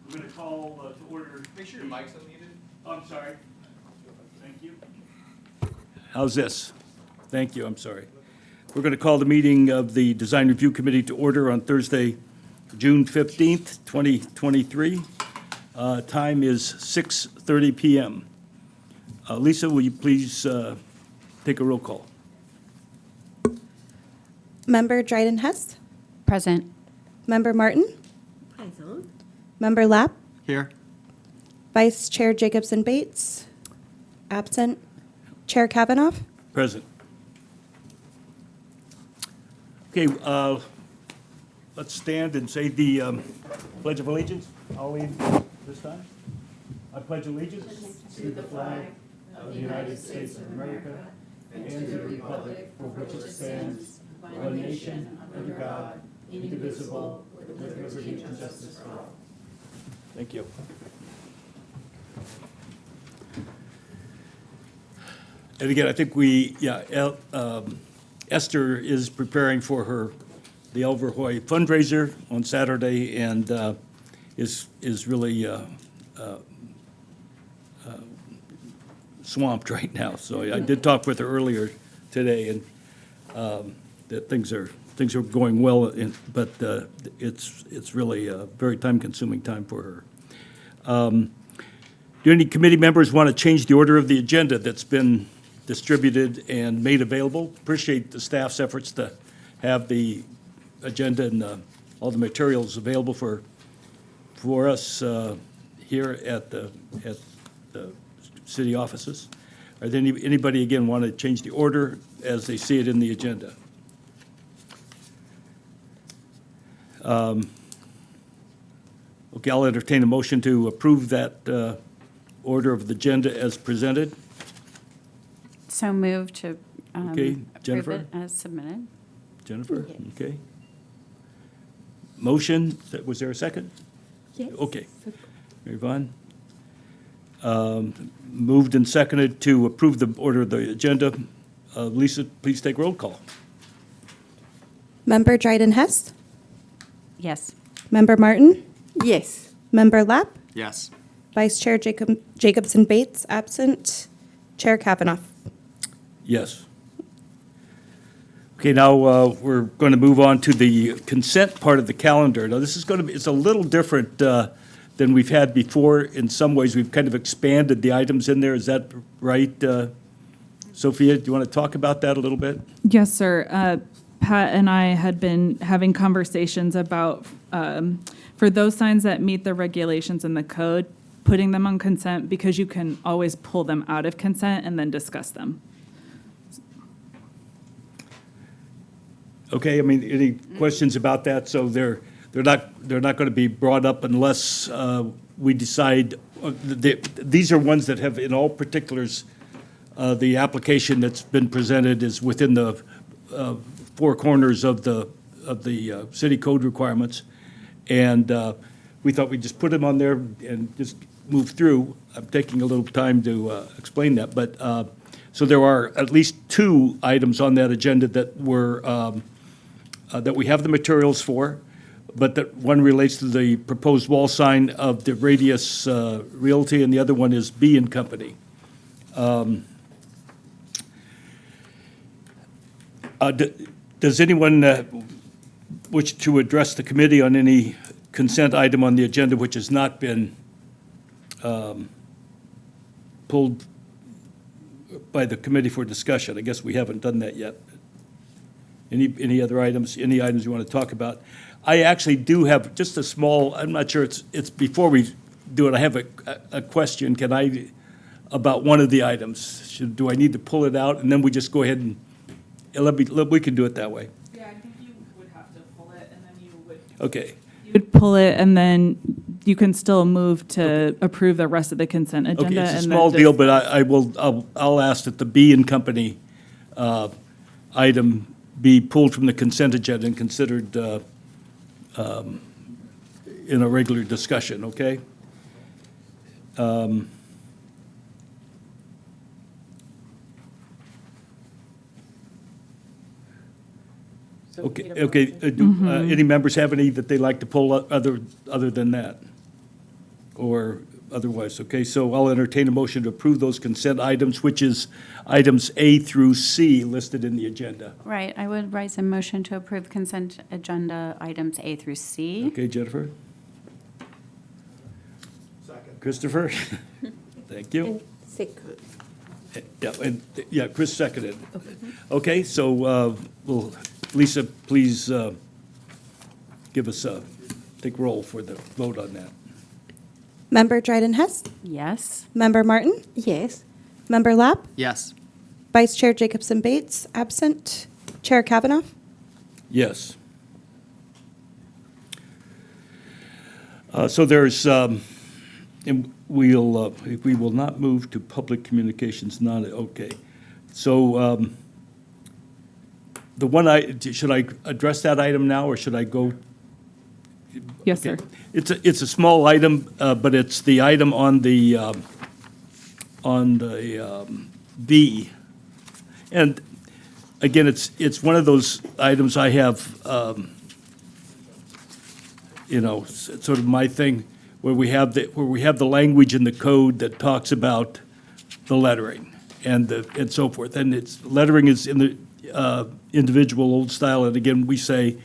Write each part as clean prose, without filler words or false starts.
We're going to call to order. Make sure your mic's unmuted. Oh, I'm sorry. Thank you. How's this? Thank you, I'm sorry. We're going to call the meeting of the Design Review Committee to order on Thursday, June 15th, 2023. Time is 6:30 p.m. Lisa, will you please take a roll call? Member Dryden Hess. Present. Member Martin. Present. Member Lapp. Here. Vice Chair Jacobson Bates. Absent. Chair Kavanaugh. Present. Okay, let's stand and say the Pledge of Allegiance. I'll lead this time. I pledge allegiance to the flag of the United States of America and to the republic for which it stands, one nation, under God, indivisible, with liberty and justice for all. Thank you. And again, I think Esther is preparing for the Elverhoy fundraiser on Saturday and is really swamped right now. So I did talk with her earlier today, and that things are going well, but it's really a very time-consuming time for her. Do any committee members want to change the order of the agenda that's been distributed and made available? Appreciate the staff's efforts to have the agenda and all the materials available for us here at the city offices. Are there anybody, again, want to change the order as they see it in the agenda? Okay, I'll entertain a motion to approve that order of the agenda as presented. So move to Okay, Jennifer? approve it as submitted. Jennifer? Yes. Okay. Motion, was there a second? Yes. Okay. Mary Vaughn? Moved and seconded to approve the order of the agenda. Lisa, please take roll call. Member Dryden Hess. Yes. Member Martin. Yes. Member Lapp. Yes. Vice Chair Jacobson Bates. Absent. Chair Kavanaugh. Yes. Okay, now we're going to move on to the consent part of the calendar. Now, this is going to be, it's a little different than we've had before. In some ways, we've kind of expanded the items in there. Is that right? Sophia, do you want to talk about that a little bit? Yes, sir. Pat and I had been having conversations about, for those signs that meet the regulations in the code, putting them on consent because you can always pull them out of consent and then discuss them. Okay, I mean, any questions about that? So they're not going to be brought up unless we decide, these are ones that have, in all particulars, the application that's been presented is within the four corners of the city code requirements. And we thought we'd just put them on there and just move through. I'm taking a little time to explain that. But so there are at least two items on that agenda that were that we have the materials for, but that one relates to the proposed wall sign of the Radius Realty, and the other one is B and Company. Does anyone wish to address the committee on any consent item on the agenda which has not been pulled by the committee for discussion? I guess we haven't done that yet. Any other items, any items you want to talk about? I actually do have just a small, I'm not sure it's before we do it, I have a question. About one of the items? Do I need to pull it out and then we just go ahead and, we can do it that way. Yeah, I think you would have to pull it and then you would. Okay, You would pull it and then you can still move to approve the rest of the consent agenda. okay, it's a and small then deal, but I'll ask that the B and Company item be pulled from the consent agenda and considered in a regular discussion, okay? Okay. Any members have any that they'd like to pull other than that? or otherwise. Okay, so I'll entertain a motion to approve those consent items, which is items A through C listed in the agenda. Right, I would raise a motion to approve consent agenda items A through C. Okay, Jennifer? Christopher? Thank you. And second. Yeah, Chris seconded. Okay, so, will, Lisa, please give us take roll for the vote on that. Member Dryden Hess, Yes. Member Martin, Yes. Member Lapp, Yes. Vice Chair Jacobson Bates, absent. Chair Kavanaugh. Yes. So there's, and we will not move to public communications, not, okay. So the one should I address that item now, or should I go? Yes, sir. It's a small item, but it's the item on the B. And again, it's one of those items I have, sort of my thing, where we have the language in the code that talks about the lettering and so forth. And lettering is in the individual old style, and again, we say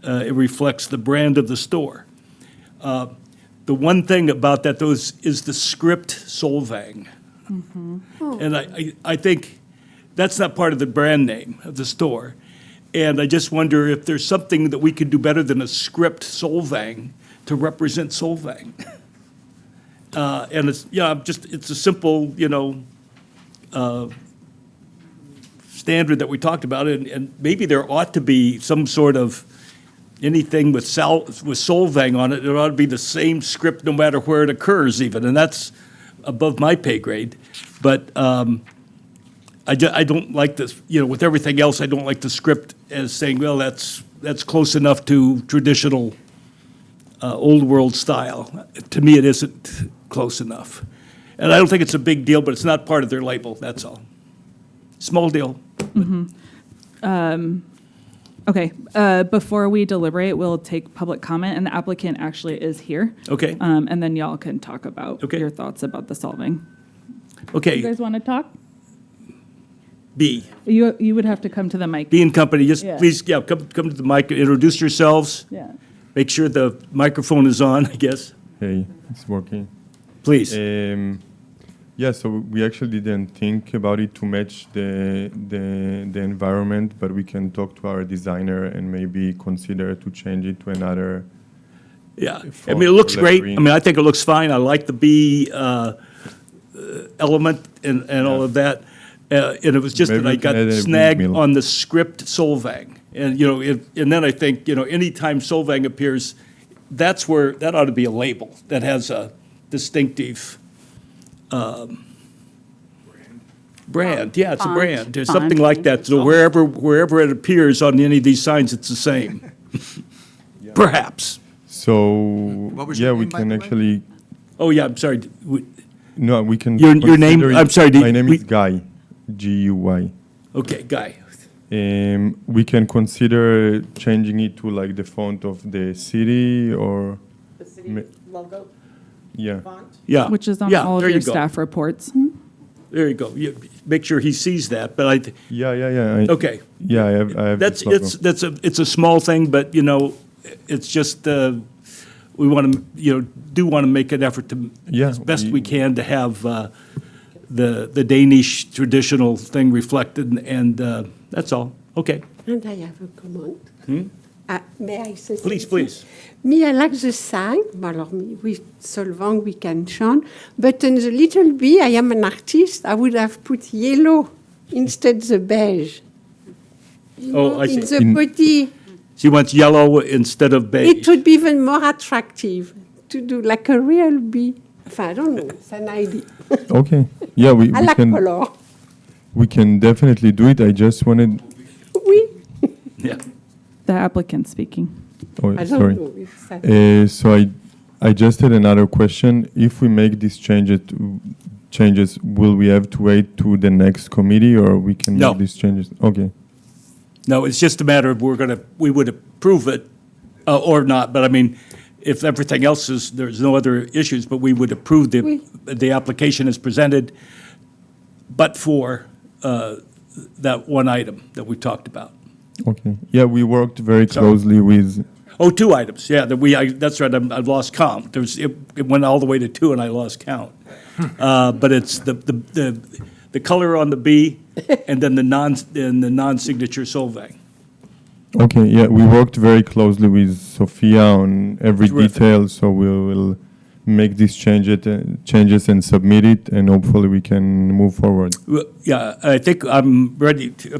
it reflects the brand of the store. The one thing about that, though, is the script Solvang. And I think that's not part of the brand name of the store. And I just wonder if there's something that we could do better than a script Solvang to represent Solvang. And it's a simple, standard that we talked about, and maybe there ought to be some sort of anything with Solvang on it, it ought to be the same script no matter where it occurs even, and that's above my pay grade. But I don't like this, with everything else, I don't like the script as saying, well, that's close enough to traditional old world style. To me, it isn't close enough. And I don't think it's a big deal, but it's not part of their label, that's all. Small deal. Okay, before we deliberate, we'll take public comment, and the applicant actually is here. Okay, And then y'all can talk about Okay. your thoughts about the solving. You okay, guys want to talk? B. You would have to come to the mic. B and Company, just Yeah. please, come to the mic, introduce yourselves. Yeah. Make sure the microphone is on, I guess. Hey, it's working. Please. Yeah, so we actually didn't think about it to match the environment, but we can talk to our designer and maybe consider to change it to another. Yeah, I for mean, it looks great. I lettering. mean, I think it looks fine. I like the B element and all of that. And it was just Maybe that I we can got add a snagged windmill. on the script Solvang. And, and then I think, anytime Solvang appears, that ought to be a label that has a distinctive brand. Yeah, it's a Font. brand. There's Font. something like that. So wherever it appears on any of these signs, it's the same. Perhaps. So What was yeah, your we name, by can the way? actually Oh, yeah, I'm sorry. no, we can. Your name- consider it- I'm sorry, My name is Guy, Guy. Okay, Guy. We can consider changing it to like the font of the city or The city Ma- logo, yeah. font. Yeah. Which is on Yeah, all of there your you go. staff reports. There you go. Make sure he sees that, but Yeah. okay. Yeah, I have That's, this logo. it's a small thing, but, it's just, we want to, do want to make an effort to, Yeah, as best we can, to have the Danish traditional thing reflected, and that's all. Okay, And I have a comment. May I say please, something? please. Me, I like the sign. Alors, with Solvang, we can change. But in the little B, I am an artist. I would have put yellow instead the beige. Oh, I In see. the body, She wants yellow instead of beige. it would be even more attractive to do like a real B. I don't know. It's an idea. Okay. Yeah, we I like can color. we can definitely do it. I just wanted. Oui. Yeah. The applicant speaking. Oh, I don't sorry. know. If that, So I just had another question. If we make these changes, will we have to wait to the next committee, or we can No. make these changes? Okay. No, it's just a matter of we would approve it or not, but I mean, if everything else is, there's no other issues, but we would approve Oui. the application as presented, but for that one item that we talked about. Okay. Yeah, we worked very Sorry. closely with. Oh, two items, yeah, that's right, I've lost count. It went all the way to two and I lost count. But it's the color on the B and then the non-signature Solvang. Okay. Yeah, we worked very closely with Sophia on every Terrific. detail, so we will make these changes and submit it, and hopefully we can move forward. Well, yeah, I think I'm ready to,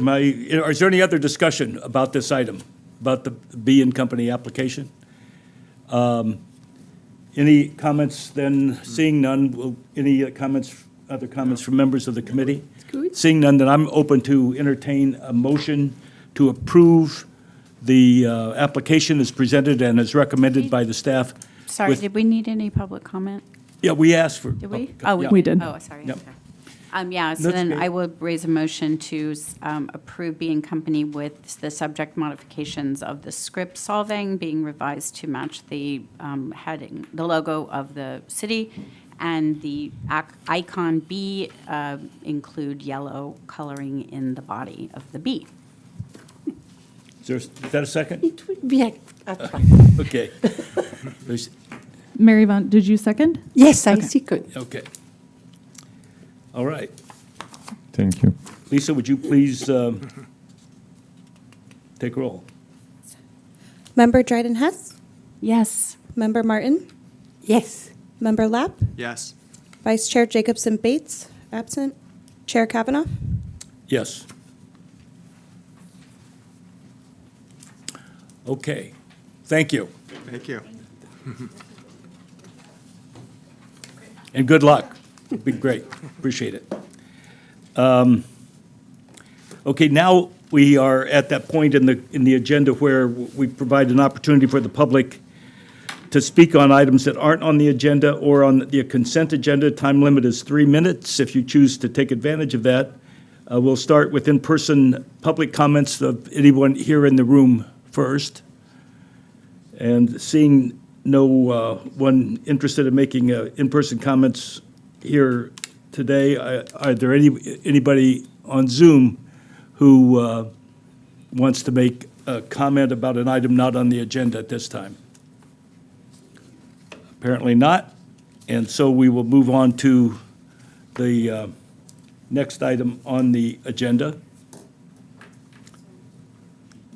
is there any other discussion about this item, about the B and Company application? Any comments then? Seeing none, any other comments from members of the committee? Good. Seeing none, then I'm open to entertain a motion to approve the application as presented and as recommended by the staff. Sorry, with- did we need any public comment? Yeah, we asked for. Did we? public- Oh, yeah. We did. Oh, sorry. Yep. Okay. Yeah, so That's then great. I would raise a motion to approve B and Company with the subject modifications of the script Solvang being revised to match the heading, the logo of the city, and the icon B include yellow coloring in the body of the B. Is that a second? It would be attractive. Okay. There's- Mary Vaughn, did you second? Yes, I second. Okay. All right. Thank you. Lisa, would you please take roll? Member Dryden Hess, Yes. Member Martin, Yes. Member Lapp, Yes. Vice Chair Jacobson Bates, absent, Chair Kavanaugh. Yes. Okay. Thank you. Thank you. And good luck. It'd be great. Appreciate it. Okay, now we are at that point in the agenda where we provide an opportunity for the public to speak on items that aren't on the agenda or on the consent agenda. Time limit is 3 minutes if you choose to take advantage of that. We'll start with in-person public comments of anyone here in the room first. And seeing no one interested in making in-person comments here today, are there anybody on Zoom who wants to make a comment about an item not on the agenda at this time? Apparently not, and so we will move on to the next item on the agenda.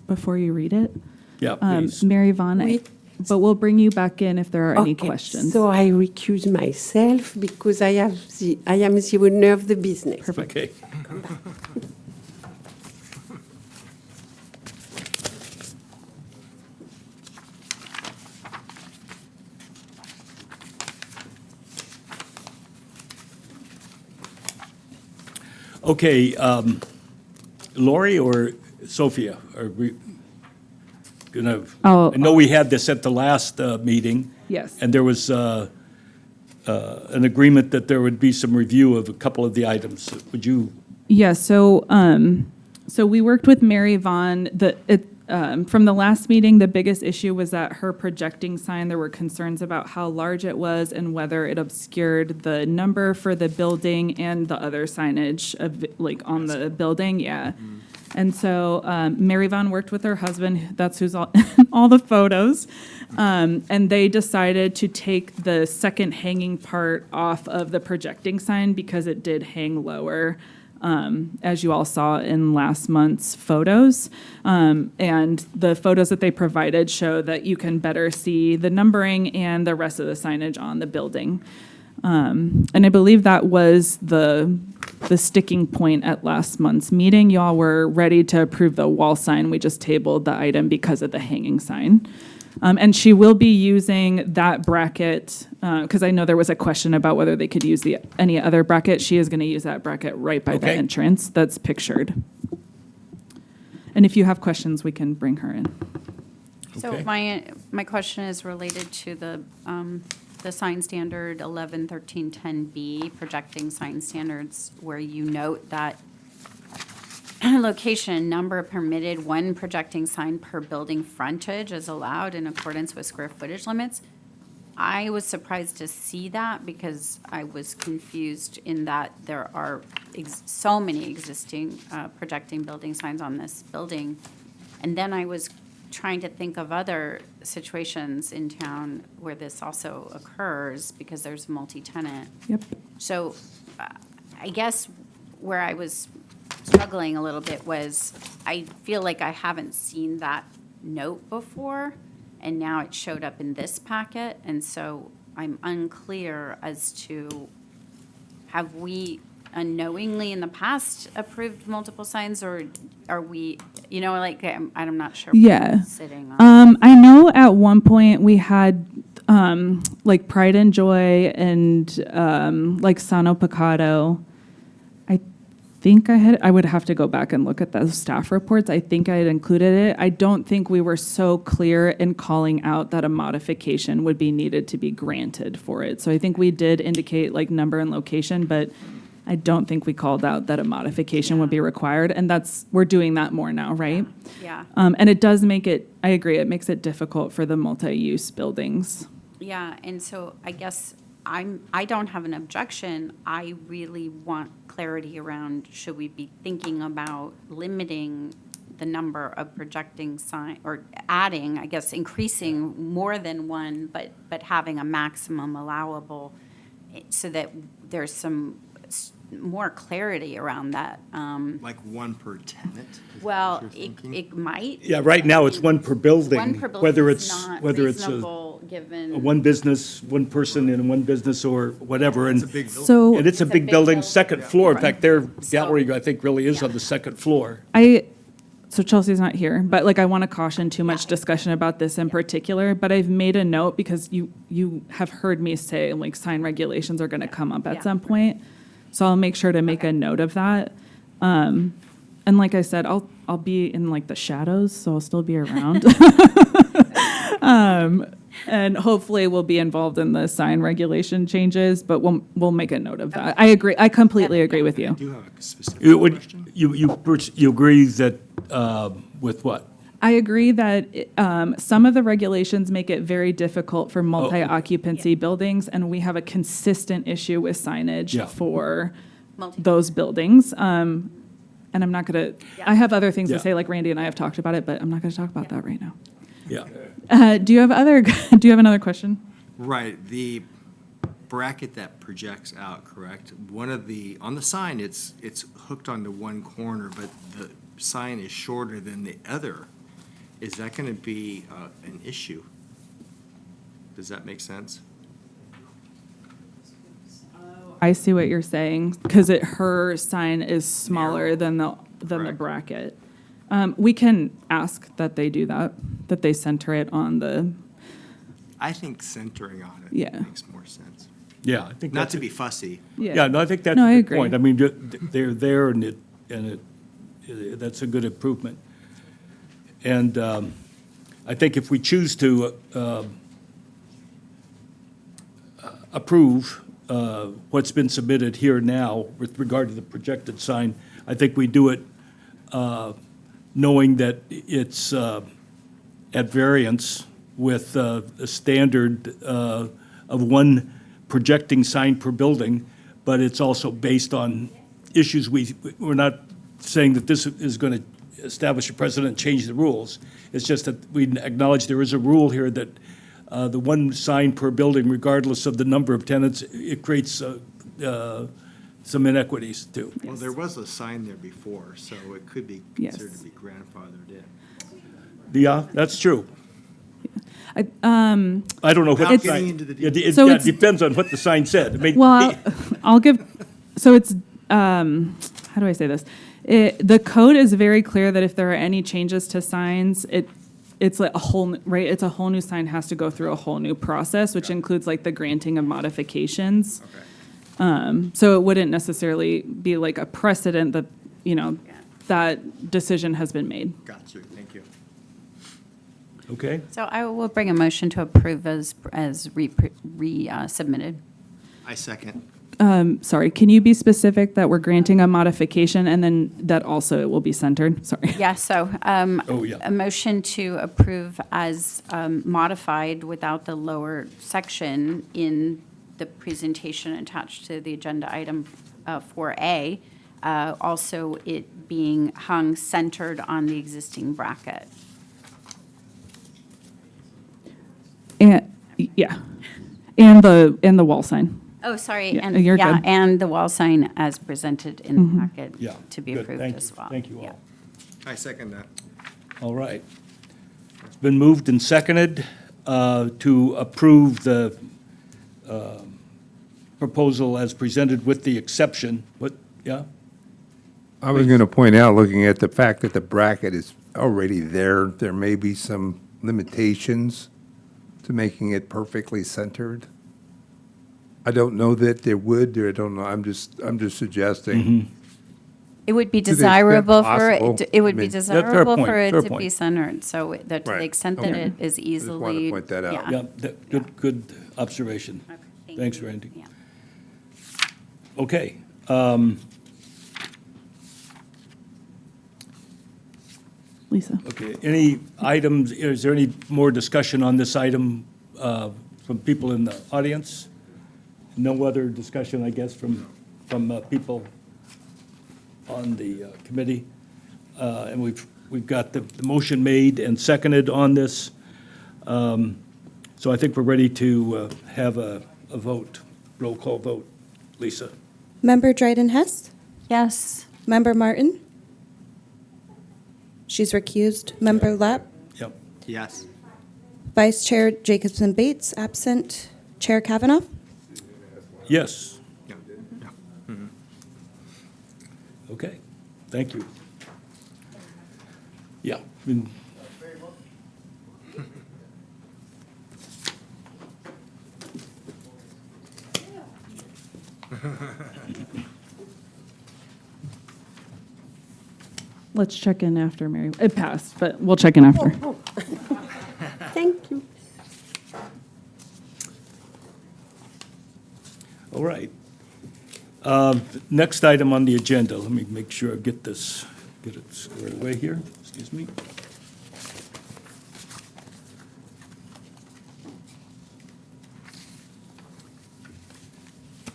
Before you read it, Yeah, please. Mary Vaughn, Oui. but we'll bring you back in if there are any Okay, questions. So I recuse myself because I am the owner of the business. Okay. Okay, Lori or Sophia, are we gonna? Oh. I know we had this at the last meeting. Yes. And there was an agreement that there would be some review of a couple of the items. Would you? Yeah, so we worked with Mary Vaughn. From the last meeting, the biggest issue was that her projecting sign, there were concerns about how large it was and whether it obscured the number for the building and the other signage of, like, on the building, yeah. And so Mary Vaughn worked with her husband, that's who's all, all the photos, and they decided to take the second hanging part off of the projecting sign because it did hang lower, as you all saw in last month's photos. And the photos that they provided show that you can better see the numbering and the rest of the signage on the building. And I believe that was the sticking point at last month's meeting. Y'all were ready to approve the wall sign. We just tabled the item because of the hanging sign. And she will be using that bracket, because I know there was a question about whether they could use any other bracket. She is going to use that bracket right by the Okay. entrance that's pictured. And if you have questions, we can bring her in. So Okay. my question is related to the sign standard 111310B, projecting sign standards, where you note that location, number permitted, one projecting sign per building frontage is allowed in accordance with square footage limits. I was surprised to see that because I was confused in that there are so many existing projecting building signs on this building. And then I was trying to think of other situations in town where this also occurs because there's multi-tenant. Yep. So I guess where I was struggling a little bit was I feel like I haven't seen that note before, and now it showed up in this packet, and so I'm unclear as to, have we unknowingly in the past approved multiple signs, or are we, like, I'm not sure. what Yeah. I'm sitting on. I know at one point we had like Pride and Joy and like Sano Pecado. I would have to go back and look at those staff reports. I think I had included it. I don't think we were so clear in calling out that a modification would be needed to be granted for it. So I think we did indicate like number and location, but I don't think we called out that a modification would be required. And we're doing that more now, right? Yeah. And it does make it, I agree, it makes it difficult for the multi-use buildings. Yeah, and so I guess I don't have an objection. I really want clarity around, should we be thinking about limiting the number of projecting sign, or adding, I guess, increasing more than one, but having a maximum allowable, so that there's some more clarity around that. Like one per tenant? Is that Well, what you're thinking? it might. Yeah, right now it's one per building. One per building Whether is it's not whether it's reasonable, given. one business, one person in one business or whatever. It's a And big building. So it's a big building, second floor. In fact, their So- gallery, I think, really is on the second floor. So Chelsea's not here, but like I want to caution too much discussion about this in particular, but I've made a note because you have heard me say like sign regulations are going to come up Yeah. at some point. So I'll make sure to make a note of that. And like I said, I'll be in like the shadows, so I'll still be around. And hopefully we'll be involved in the sign regulation changes, but we'll make a note of that. I agree. I completely agree with I you. do have a specific question. You agree that, with what? I agree that some of the regulations make it very difficult for multi-occupancy buildings, and we have a consistent issue with signage Yeah. for Multi- those buildings. And I'm not going to, I have other things Yeah. to say, like Randy and I have talked about it, but I'm not going to talk about that right now. Yeah. Do you have another question? Right, the bracket that projects out, correct? On the sign, it's hooked onto one corner, but the sign is shorter than the other. Is that going to be an issue? Does that make sense? I see what you're saying, because her sign is smaller than the Correct. bracket. We can ask that they do that they center it on the, I think centering on it Yeah. makes more sense. Yeah, I think Not that's to it. be fussy. Yeah, no, I think that's No, I a good agree. point. I mean, they're there and that's a good improvement. And I think if we choose to approve what's been submitted here now with regard to the projected sign, I think we do it knowing that it's at variance with a standard of one projecting sign per building, but it's also based on issues we're not saying that this is going to establish a precedent, change the rules. It's just that we acknowledge there is a rule here that the one sign per building, regardless of the number of tenants, it creates some inequities too. Well, there was a sign there before, so it could be Yes. considered to be grandfathered in. Yeah, that's true. I I don't know what Without the getting sign. into the Yeah, So yeah, it it's- depends on what the sign said. I mean, well, I'll give, so it's, how do I say this? The code is very clear that if there are any changes to signs, it's like a whole, right, it's a whole new sign has to go through a whole new process, which includes like the granting of modifications. Okay. So it wouldn't necessarily be like a precedent that, that decision has been made. Got you, thank you. Okay, So I will bring a motion to approve as resubmitted. I second. Sorry, can you be specific that we're granting a modification and then that also it will be centered? Sorry. Yeah, so Oh, yeah. a motion to approve as modified without the lower section in the presentation attached to the agenda item 4A, also it being hung centered on the existing bracket. And, yeah, and the wall sign. Oh, sorry, Yeah, and, you're yeah, good. and the wall sign as presented in the packet Yeah. to be Good. approved Thank as you. well. Thank you Yeah. all. I second that. All right. It's been moved and seconded to approve the proposal as presented with the exception, what, yeah? I was going to point out, looking at the fact that the bracket is already there, there may be some limitations to making it perfectly centered. I don't know that there would, or I don't know, I'm just suggesting. It would be To the extent desirable for, possible, it would I be mean- desirable point, for it fair to be point. centered, so that to the Right, extent that okay. it is wanted to easily. point that out. Yeah, good observation. Okay, thank Thanks, you. Randy. Yeah. Okay. Lisa. Okay, any items, is there any more discussion on this item from people in the audience? No other discussion, I guess, from people on the committee? And we've got the motion made and seconded on this. So I think we're ready to have a vote, roll call vote. Lisa? Member Dryden Hess? Yes. Member Martin? She's recused. Member Lapp? Yep. Yes. Vice Chair Jacobson Bates, absent. Chair Kavanaugh? Yes. Yeah. Yeah. Okay, thank you. Yeah. I mean, Let's check in after, Mary. It passed, but we'll check in after. Thank you. All right. Next item on the agenda, let me make sure I get this, get it squared away here, excuse me.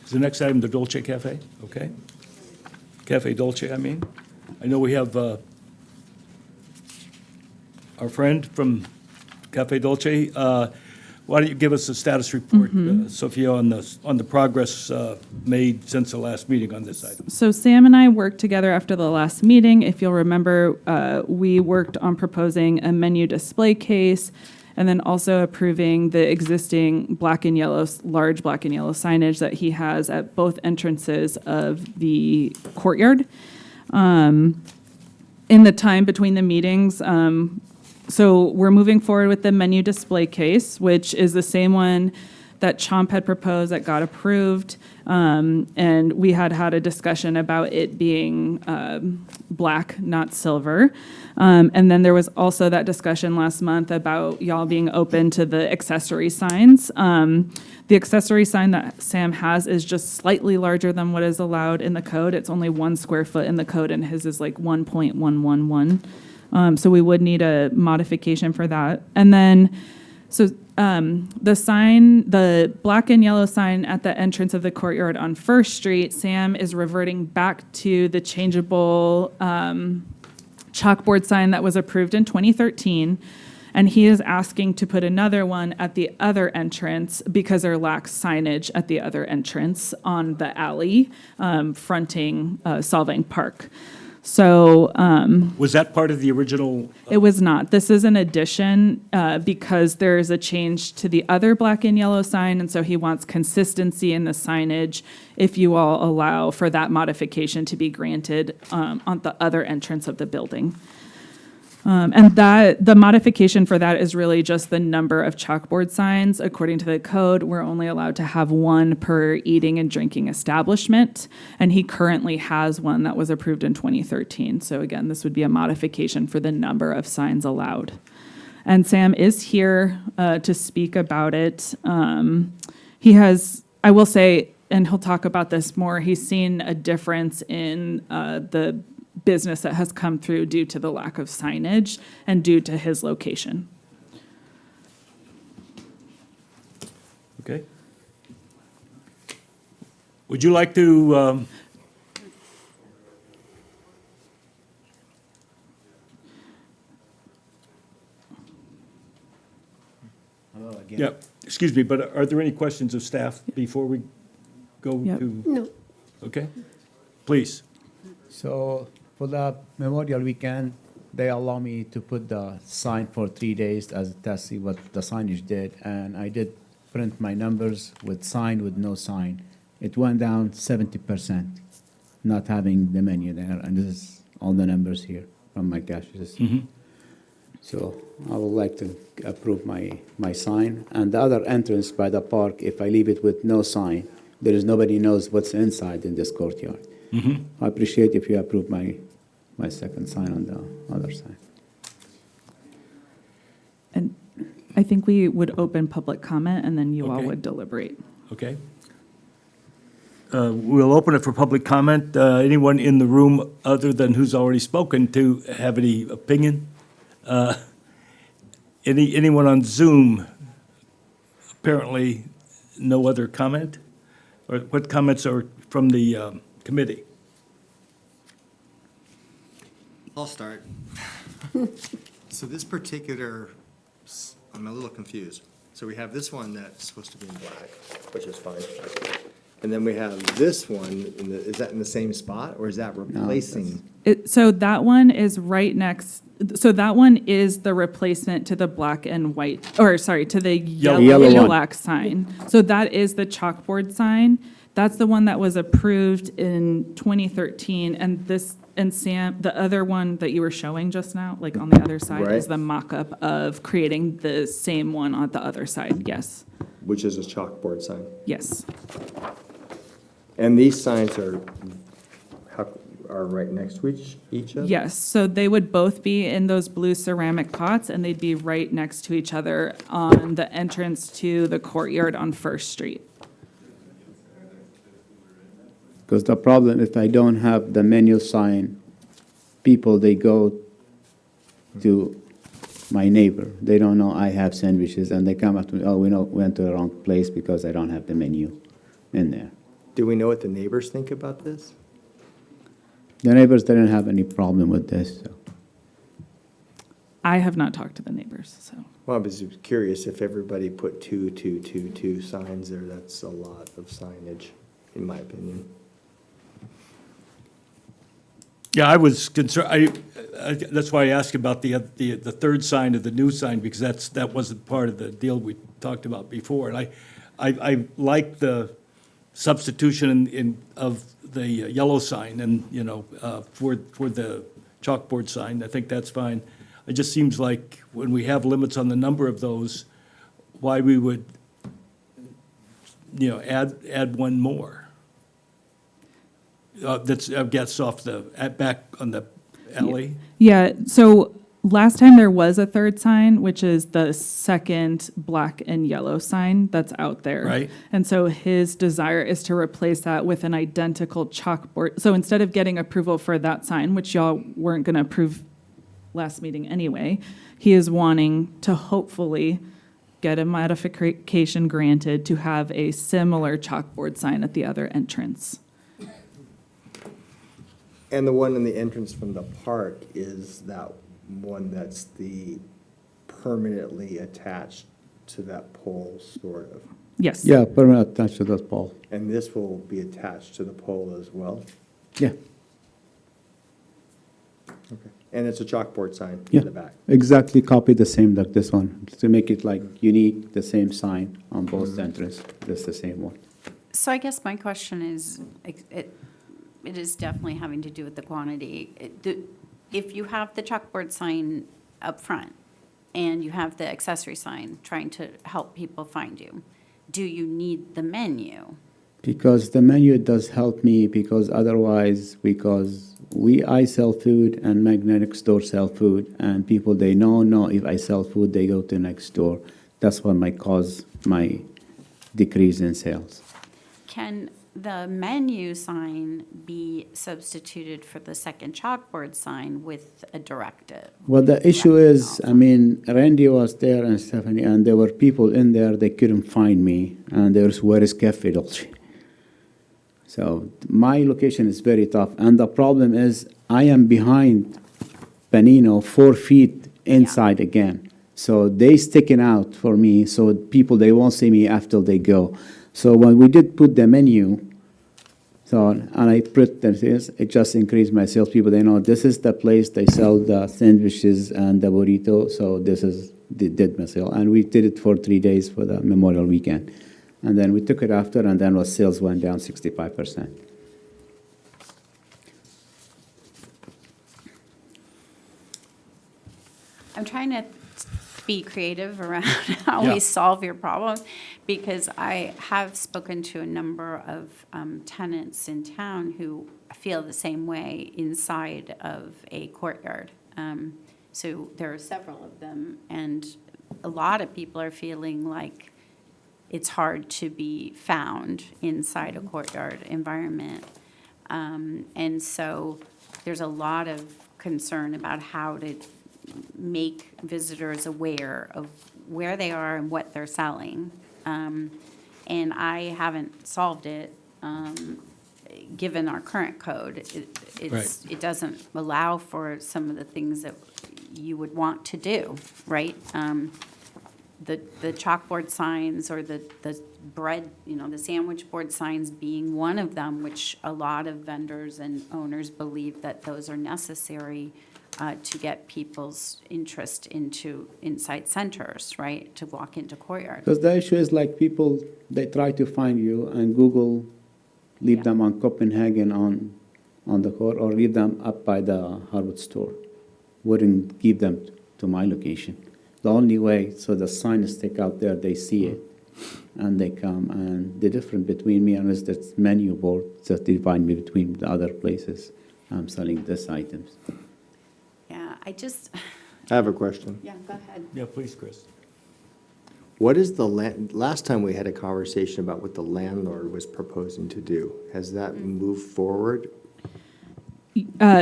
Is the next item the Dolce Cafe? Okay. Cafe Dolce, I mean. I know we have our friend from Cafe Dolce. Why don't you give us a status report, Sophia, on the progress made since the last meeting on this item? So Sam and I worked together after the last meeting. If you'll remember, we worked on proposing a menu display case and then also approving the existing black and yellow, large black and yellow signage that he has at both entrances of the courtyard. In the time between the meetings, so we're moving forward with the menu display case, which is the same one that Chomp had proposed that got approved. And we had a discussion about it being black, not silver. And then there was also that discussion last month about y'all being open to the accessory signs. The accessory sign that Sam has is just slightly larger than what is allowed in the code. It's only 1 square foot in the code, and his is like 1.111. So we would need a modification for that. And then, so the sign, the black and yellow sign at the entrance of the courtyard on First Street, Sam is reverting back to the changeable chalkboard sign that was approved in 2013. And he is asking to put another one at the other entrance because there lacks signage at the other entrance on the alley fronting Solvang Park. So Was that part of the original? it was not. This is an addition because there is a change to the other black and yellow sign, and so he wants consistency in the signage if you all allow for that modification to be granted on the other entrance of the building. And that the modification for that is really just the number of chalkboard signs. According to the code, we're only allowed to have one per eating and drinking establishment, and he currently has one that was approved in 2013. So again, this would be a modification for the number of signs allowed. And Sam is here to speak about it. He has, I will say, and he'll talk about this more, he's seen a difference in the business that has come through due to the lack of signage and due to his location. Okay. Would you like to, Hello again. yeah, excuse me, but are there any questions of staff before we go Yep. to? No. Okay, please. So for the Memorial Weekend, they allow me to put the sign for 3 days as a test, see what the signage did. And I did print my numbers with sign, with no sign. It went down 70%, not having the menu there. And this is all the numbers here from my cash system. So I would like to approve my sign. And the other entrance by the park, if I leave it with no sign, there is nobody knows what's inside in this courtyard. I appreciate if you approve my second sign on the other side. And I think we would open public comment, and then you all Okay. would deliberate. Okay. We'll open it for public comment. Anyone in the room other than who's already spoken to have any opinion? Anyone on Zoom? Apparently, no other comment? Or what comments are from the committee? I'll start. So this particular, I'm a little confused. So we have this one that's supposed to be in black, which is fine. And then we have this one, is that in the same spot, or is that replacing? So that one is right next, so that one is the replacement to the black and white, or sorry, to the yellow Yellow and one. black sign. So that is the chalkboard sign. That's the one that was approved in 2013, and this, and Sam, the other one that you were showing just now, like on the other side, is Right. the mock-up of creating the same one on the other side. Yes, Which is a chalkboard sign. yes. And these signs are right next to each other? Yes, so they would both be in those blue ceramic pots, and they'd be right next to each other on the entrance to the courtyard on First Street. Because the problem, if I don't have the menu sign, people, they go to my neighbor. They don't know I have sandwiches, and they come up to me, oh, we went to the wrong place because I don't have the menu in there. Do we know what the neighbors think about this? The neighbors didn't have any problem with this, so. I have not talked to the neighbors, so. Well, I was just curious if everybody put 2, 2, 2, 2 signs there, that's a lot of signage, in my opinion. Yeah, I was concerned, that's why I asked about the third sign of the new sign, because that wasn't part of the deal we talked about before. And I like the substitution of the yellow sign and, for the chalkboard sign. I think that's fine. It just seems like when we have limits on the number of those, why we would, add one more. That's, I guess, back on the alley. Yeah, so last time there was a third sign, which is the second black and yellow sign that's out there. Right. And so his desire is to replace that with an identical chalkboard. So instead of getting approval for that sign, which y'all weren't going to approve last meeting anyway, he is wanting to hopefully get a modification granted to have a similar chalkboard sign at the other entrance. And the one in the entrance from the park is that one that's the permanently attached to that pole, sort of. Yes. Yeah, permanent attached to that pole. And this will be attached to the pole as well? Yeah, Okay. And it's a chalkboard sign yeah. in the back? Exactly copy the same like this one, to make it like unique, the same sign on both entrance, just the same one. So I guess my question is, it is definitely having to do with the quantity. If you have the chalkboard sign up front and you have the accessory sign trying to help people find you, do you need the menu? Because the menu does help me, because otherwise, I sell food and Magnetic Store sell food, and people, they know if I sell food, they go to next door. That's what might cause my decrease in sales. Can the menu sign be substituted for the second chalkboard sign with a directive? Well, the issue is, I mean, Randy was there and Stephanie, and there were people in there, they couldn't find me, and there's, where is Cafe Dolce? So my location is very tough, and the problem is, I am behind Panino 4 feet inside again. So they sticking out for me, so people, they won't see me after they go. So when we did put the menu, so, and I put this, it just increased my salespeople. They know this is the place they sell the sandwiches and the burrito. So this is, they did my sale. And we did it for 3 days for the Memorial Weekend. And then we took it after, and then our sales went down 65%. I'm trying to be creative around how Yeah. we solve your problem, because I have spoken to a number of tenants in town who feel the same way inside of a courtyard. So there are several of them, and a lot of people are feeling like it's hard to be found inside a courtyard environment. And so there's a lot of concern about how to make visitors aware of where they are and what they're selling. And I haven't solved it, given our current code. It doesn't allow for some of the things that you would want to do, right? The chalkboard signs or the bread, the sandwich board signs being one of them, which a lot of vendors and owners believe that those are necessary to get people's interest into inside centers, right? To walk into courtyards. Because the issue is like people, they try to find you and Google, leave Yeah. them on Copenhagen on the court, or leave them up by the Harvard store. Wouldn't give them to my location. The only way, so the sign is stick out there, they see it, and they come. And the difference between me and this menu board that divide me between the other places I'm selling these items. Yeah, I have a question. yeah, go ahead. Yeah, please, Chris. What is the last time we had a conversation about what the landlord was proposing to do? Has that moved forward?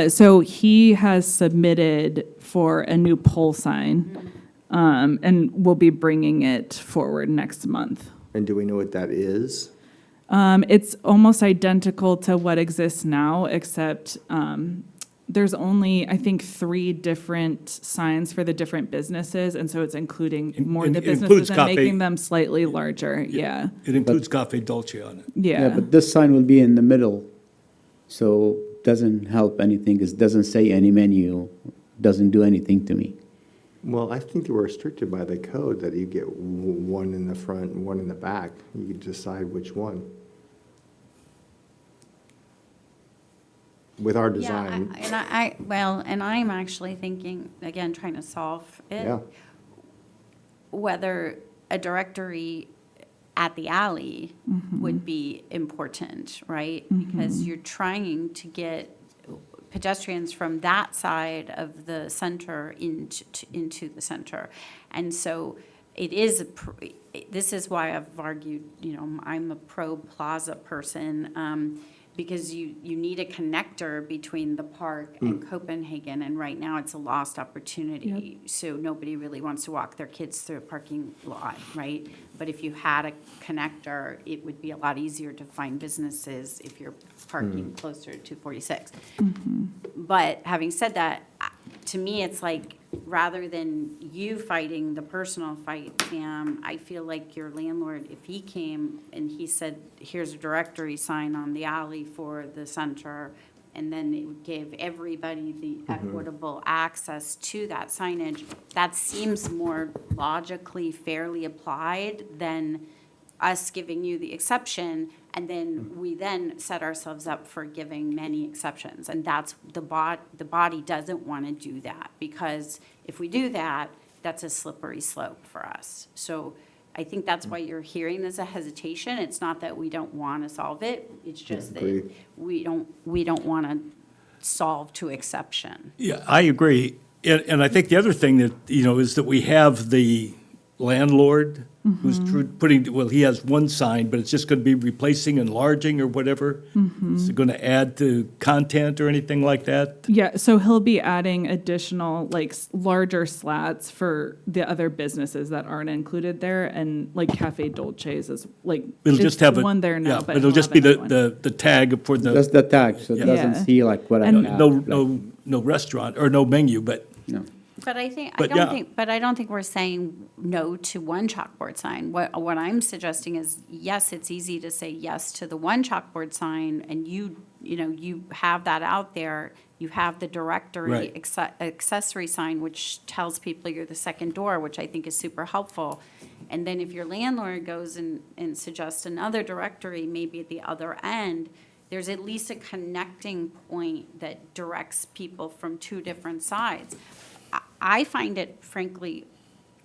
So he has submitted for a new pole sign, and we'll be bringing it forward next month. And do we know what that is? It's almost identical to what exists now, except there's only, I think, 3 different signs for the different businesses, and so it's including more of the It includes businesses and coffee. making them slightly larger, yeah. It includes Cafe Dolce on it. Yeah, but this sign will be in the middle, so doesn't help anything. It doesn't say any menu, doesn't do anything to me. Well, I think we're restricted by the code that you get one in the front and one in the back. You can decide which one. With our design. Yeah, and I'm actually thinking, again, trying to solve it. Yeah. Whether a directory at the alley would be important, right? Because you're trying to get pedestrians from that side of the center into the center. And so it is, this is why I've argued, I'm a pro-plaza person, because you need a connector between the park and Copenhagen, and right now it's a lost opportunity. So nobody really wants to walk their kids through a parking lot, right? But if you had a connector, it would be a lot easier to find businesses if you're parking closer to 246. But having said that, to me, it's like, rather than you fighting the personal fight, Sam, I feel like your landlord, if he came and he said, here's a directory sign on the alley for the center, and then it would give everybody the equitable access to that signage, that seems more logically fairly applied than us giving you the exception, and then we then set ourselves up for giving many exceptions. And that's, the body doesn't want to do that, because if we do that, that's a slippery slope for us. So I think that's why you're hearing there's a hesitation. It's not that we don't want to solve it, it's just that Agreed. we don't want to solve to exception. Yeah, I agree. And I think the other thing that, is that we have the landlord who's putting, well, he has one sign, but it's just going to be replacing, enlarging, or whatever. Is it going to add to content or anything like that? Yeah, so he'll be adding additional, like, larger slats for the other businesses that aren't included there, and like Cafe Dolce's is, like, It'll just it's have one there now, yeah, but it'll he'll just have be the, another one. the tag for the, Just the tag, so it Yeah. doesn't Yeah. see like what I And have. no, like, no restaurant, or no menu, but, No. But I think, But yeah. I don't think we're saying no to one chalkboard sign. What I'm suggesting is, yes, it's easy to say yes to the one chalkboard sign, and you know, you have that out there. You have the directory Right. accessory sign, which tells people you're the second door, which I think is super helpful. And then if your landlord goes and suggests another directory, maybe at the other end, there's at least a connecting point that directs people from two different sides. I find it frankly,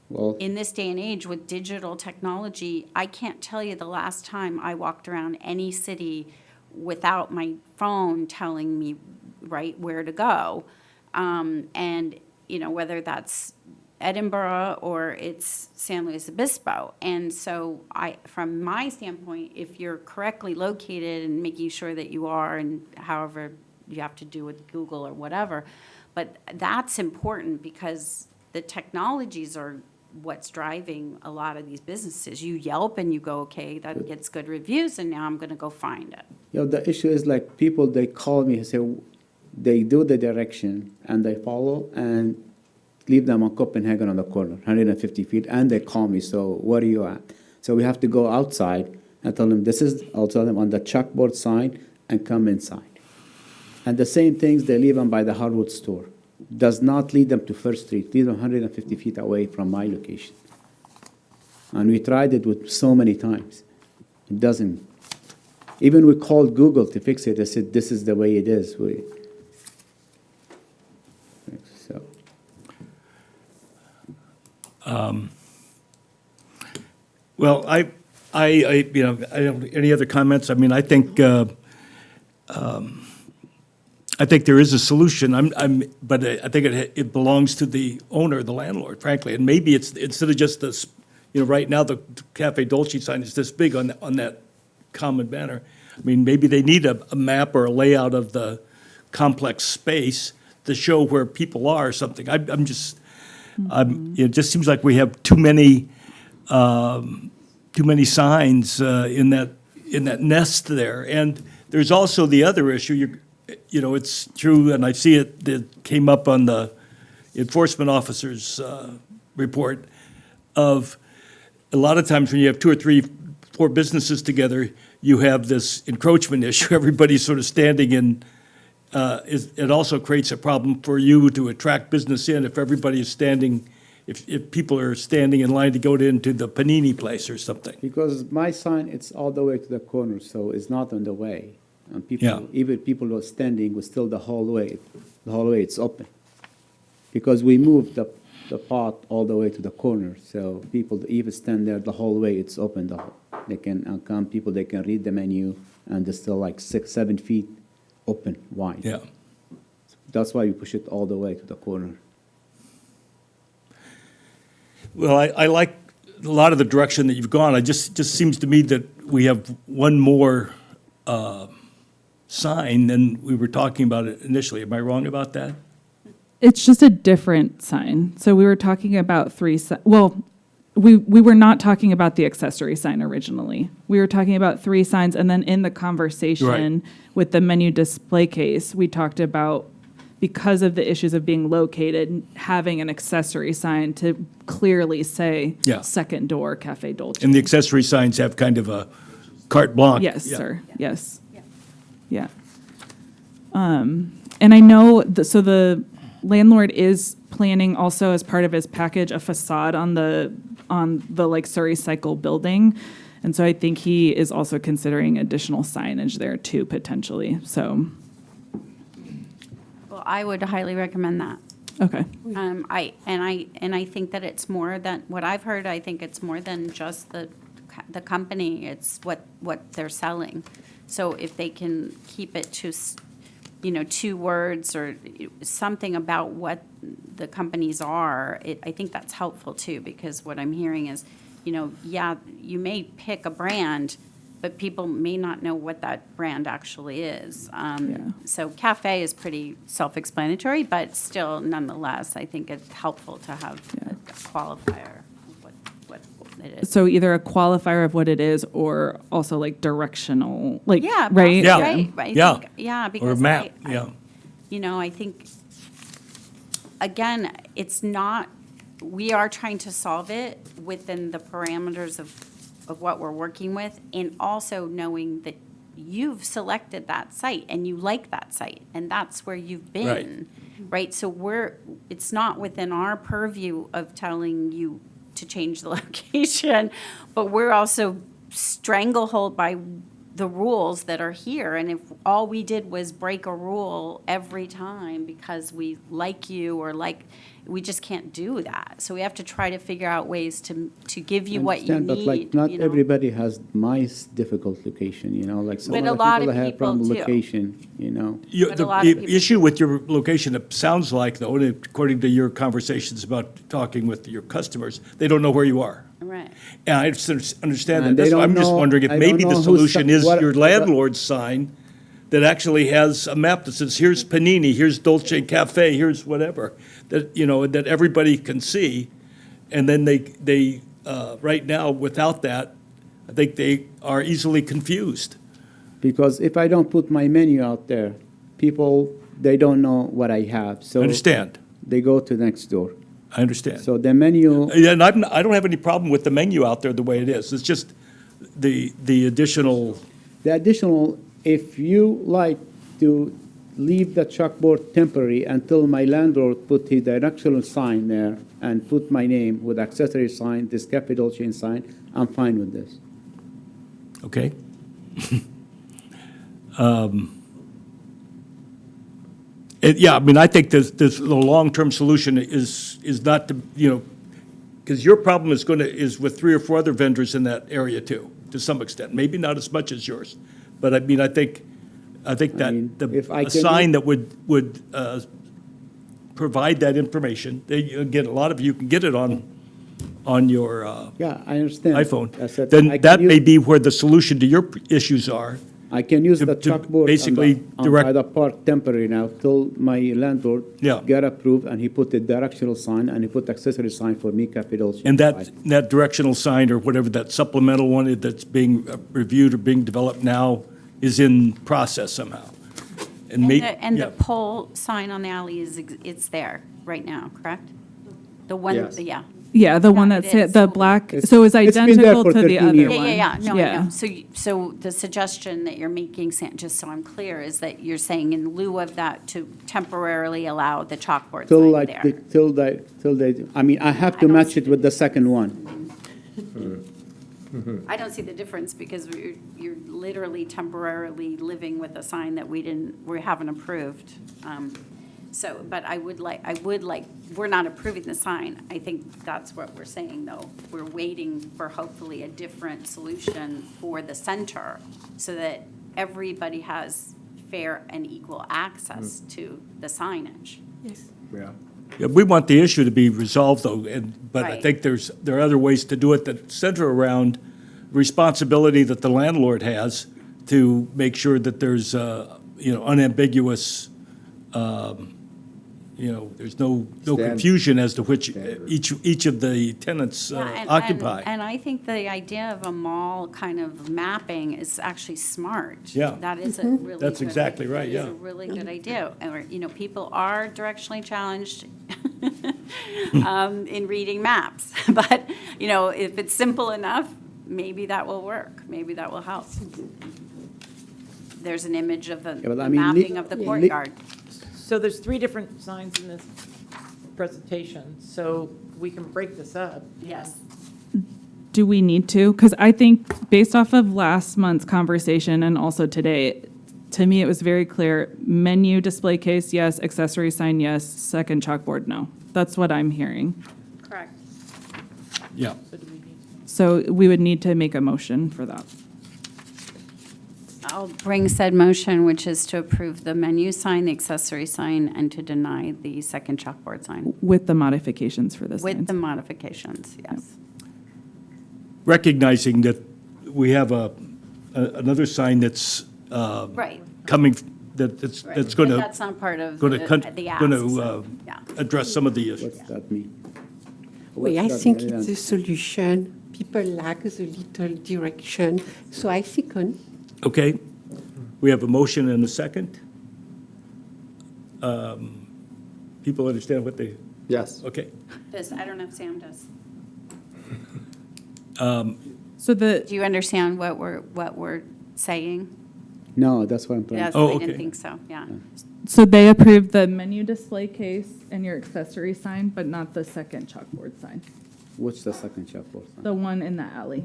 Well, in this day and age with digital technology, I can't tell you the last time I walked around any city without my phone telling me, right, where to go. And, you know, whether that's Edinburgh or it's San Luis Obispo. And so from my standpoint, if you're correctly located and making sure that you are, and however you have to do with Google or whatever, but that's important because the technologies are what's driving a lot of these businesses. You Yelp and you go, okay, that gets good reviews, and now I'm going to go find it. you know, the issue is like people, they call me and say, they do the direction and they follow and leave them on Copenhagen on the corner, 150 feet, and they call me, so where are you at? So we have to go outside and tell them, I'll tell them on the chalkboard sign and come inside. And the same things, they leave them by the hardwood store. Does not lead them to First Street, leave them 150 feet away from my location. And we tried it with so many times. It doesn't. Even we called Google to fix it. They said, this is the way it is. So, well, you know, I don't, any other comments? I mean, I think there is a solution. But I think it belongs to the owner, the landlord, frankly. And maybe it's, instead of just this, you know, right now the Cafe Dolce sign is this big on that common banner. I mean, maybe they need a map or a layout of the complex space to show where people are or something. It just seems like we have too many signs in that nest there. And there's also the other issue. You know, it's true, and I see it came up on the enforcement officer's report, of a lot of times when you have 2 or 3, 4 businesses together, you have this encroachment issue. Everybody's sort of standing in. It also creates a problem for you to attract business in if everybody is standing, if people are standing in line to go into the panini place or something. because my sign, it's all the way to the corner, so it's not on the way. And people, Yeah. even people who are standing, with still the hallway, it's open. Because we moved the pot all the way to the corner, so people even stand there, the hallway, it's open. They can come, people, they can read the menu, and it's still like 6, 7 feet open, wide. Yeah. That's why we push it all the way to the corner. Well, I like a lot of the direction that you've gone. It just seems to me that we have one more sign than we were talking about it initially. Am I wrong about that? It's just a different sign. So we were talking about we were not talking about the accessory sign originally. We were talking about 3 signs, and then in the conversation with the menu display case, we talked about, because of the issues of being located, having an accessory sign to clearly say Yeah. second door Cafe Dolce. And the accessory signs have kind of a carte blanche. Yes, Yeah. sir. Yes. Yeah. And I know, so the landlord is planning also as part of his package a facade on the like Surrey Cycle building. And so I think he is also considering additional signage there too, potentially. So, Well, I would highly recommend that. okay. I think that it's more than, what I've heard, I think it's more than just the company, it's what they're selling. So if they can keep it to, 2 words or something about what the companies are, I think that's helpful too, because what I'm hearing is yeah, you may pick a brand, but people may not know what that brand actually is. So cafe is pretty self-explanatory, but still, nonetheless, I think it's helpful to have a qualifier of what it is. So either a qualifier of what it is or also like directional, like, Yeah, right? Yeah. right. I Yeah. think- Yeah, Or a because map, I- yeah. I think, again, it's not, we are trying to solve it within the parameters of what we're working with, and also knowing that you've selected that site and you like that site, and that's where you've been, right? So it's not within our purview of telling you to change the location, but we're also stranglehold by the rules that are here. And if all we did was break a rule every time because we like you or we just can't do that. So we have to try to figure out ways to give you what you Understand, need. but like, not you know? everybody has nice, difficult location, like some But other a lot people of have people problem do. location. But a lot of The people issue do. with your location, it sounds like, though, and according to your conversations about talking with your customers, they don't know where you are. Right. And I understand that. And they That's why I'm don't just know- wondering if I maybe don't the know solution is what- your landlord's sign that actually has a map that says, here's Panini, here's Dolce Cafe, here's whatever, that everybody can see. And then they right now, without that, I think they are easily confused. Because if I don't put my menu out there, people, they don't know what I have. I So understand. they go to next door. I understand. So the menu, And I don't have any problem with the menu out there the way it is. It's just the additional, if you like to leave the chalkboard temporary until my landlord put his directional sign there and put my name with accessory sign, this capital chain sign, I'm fine with this. okay? Yeah, I mean, I think the long-term solution is not to, because your problem is with 3 or 4 other vendors in that area too, to some extent. Maybe not as much as yours, but I mean, I think mean, if I a can sign do- that would provide that information, again, a lot of you can get it on your Yeah, I understand. iPhone, I said then I can that may use- be where the solution to your issues are. I can use to- the to chalkboard basically on direct- the park temporary now till my landlord Yeah. get approved and he put the directional sign and he put accessory sign for me capital. chain And sign. that directional sign, or whatever, that supplemental one that's being reviewed or being developed now is in process somehow. And yeah. the pole sign on the alley it's there right now, correct? The one, Yes. yeah. Yeah, the one Yeah, that's it hit, is. the black, It's- so it's it's been there identical for to the 13 other years. one. Yeah. No, I know. So the suggestion that you're making, just so I'm clear, is that you're saying in lieu of that to temporarily allow the chalkboard Till sign like, there. till they, I mean, I have I to don't match see it with the second one. I don't see the difference because you're literally temporarily living with a sign that we haven't approved. But I would like, we're not approving the sign. I think that's what we're saying, though. We're waiting for hopefully a different solution for the center so that everybody has fair and equal access to the signage. Yeah, we want the issue to be resolved, though, but I Right. think there are other ways to do it that center around responsibility that the landlord has to make sure that there's, unambiguous, there's no confusion as to which each of the tenants Yeah, and- occupy. And I think the idea of a mall kind of mapping is actually smart. Yeah. That is a really That's good exactly idea. right, It is yeah. a really good idea. And, people are directionally challenged in reading maps. But, if it's simple enough, maybe that will work. Maybe that will help. There's an image of the but I the mean, mapping of the courtyard. So there's 3 different signs in this presentation, so we can break this up. Yes. Do we need to? Because I think based off of last month's conversation and also today, to me, it was very clear, menu display case, yes, accessory sign, yes, second chalkboard, no. That's what I'm hearing. Correct. Yeah. So we would need to make a motion for that. I'll bring said motion, which is to approve the menu sign, the accessory sign, and to deny the second chalkboard sign With the modifications for this. with the modifications, yes. recognizing that we have another sign that's Right. coming, that's But going to, that's not part of going the ask. to so, yeah. address some of the issues. What's that mean? Oui, I What's that think mean? it's a solution. People lack a little direction, so I second. Okay, we have a motion and a second. People understand what they, Yes. okay. I don't know if Sam does. So the, Do you understand what we're saying? No, that's what I'm trying. Yes, Oh, I okay. didn't think so, yeah. so they approved the menu display case and your accessory sign, but not the second chalkboard sign, What's the second chapter? the one in the alley.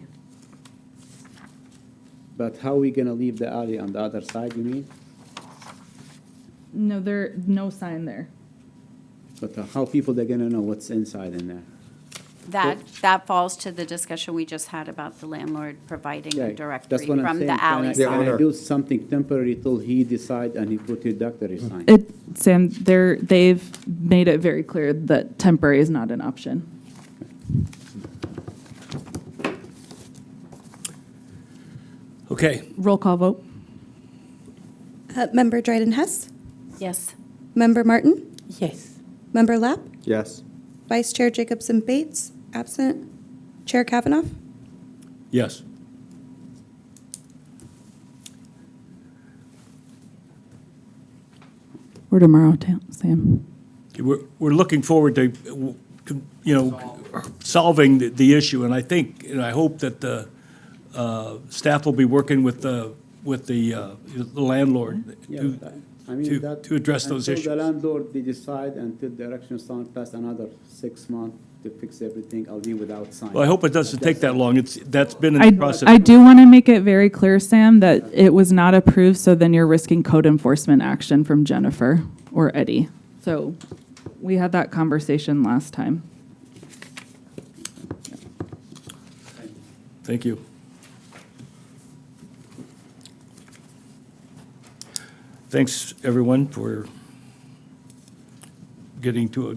But how are we gonna leave the alley on the other side, you mean? No, no sign there. But how people they're gonna know what's inside in there? That falls to the discussion we just had about the landlord providing a Right. directory That's what I'm from saying. the alley Can I side. do something temporary till he decide and he put a directory sign? Sam, they've made it very clear that temporary is not an option. Okay, Roll call vote. Member Dryden Hess, Yes. Member Martin, Yes. Member Lapp, Yes. Vice Chair Jacobson Bates, absent. Chair Kavanaugh. yes. Or tomorrow, Sam. We're looking forward to, solving the issue, and I think, and I hope that the staff will be working with the landlord Yeah, to, that- I mean, to- that- to address those until issues. the landlord, they decide until direction sign pass another 6 months to fix everything, I'll be without sign. Well, I hope it doesn't take that long. That's been in I the process. I do want to make it very clear, Sam, that it was not approved, so then you're risking code enforcement action from Jennifer or Eddie. So we had that conversation last time. Thank you. Thanks, everyone, for getting to a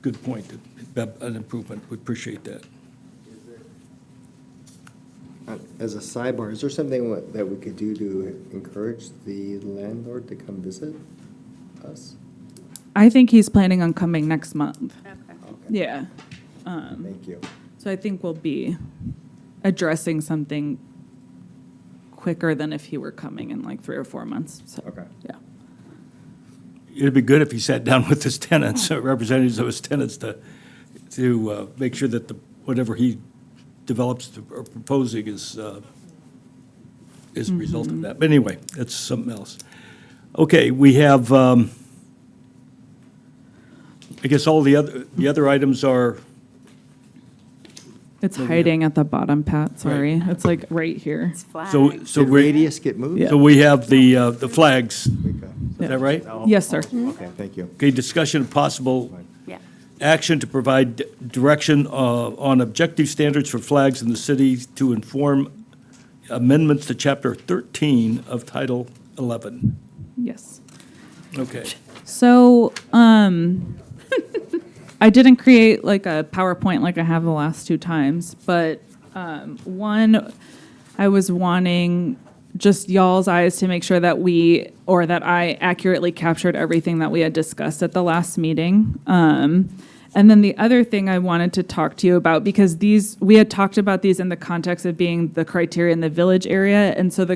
good point, an improvement. We appreciate that. As a sidebar, is there something that we could do to encourage the landlord to come visit us? I think he's planning on coming next month. Okay. Okay, Yeah. thank you. So I think we'll be addressing something quicker than if he were coming in like 3 or 4 months. So, Okay. yeah. It'd be good if he sat down with his tenants, representatives of his tenants, to make sure that whatever he develops or proposing is a result of that. But anyway, that's something else. Okay, we have, I guess all the other items are, It's hiding at the bottom, Pat. Sorry. It's like right here. It's flat. so Did we, radius get moved? so we have the flags. Okay. Is that right? Yes, sir. Okay, thank you. Okay, discussion of possible Yeah. action to provide direction on objective standards for flags in the city to inform amendments to Chapter 13 of Title 11. Yes. Okay. So, I didn't create like a PowerPoint like I have the last 2 times, but one, I was wanting just y'all's eyes to make sure that that I accurately captured everything that we had discussed at the last meeting. And then the other thing I wanted to talk to you about, because we had talked about these in the context of being the criteria in the village area, and so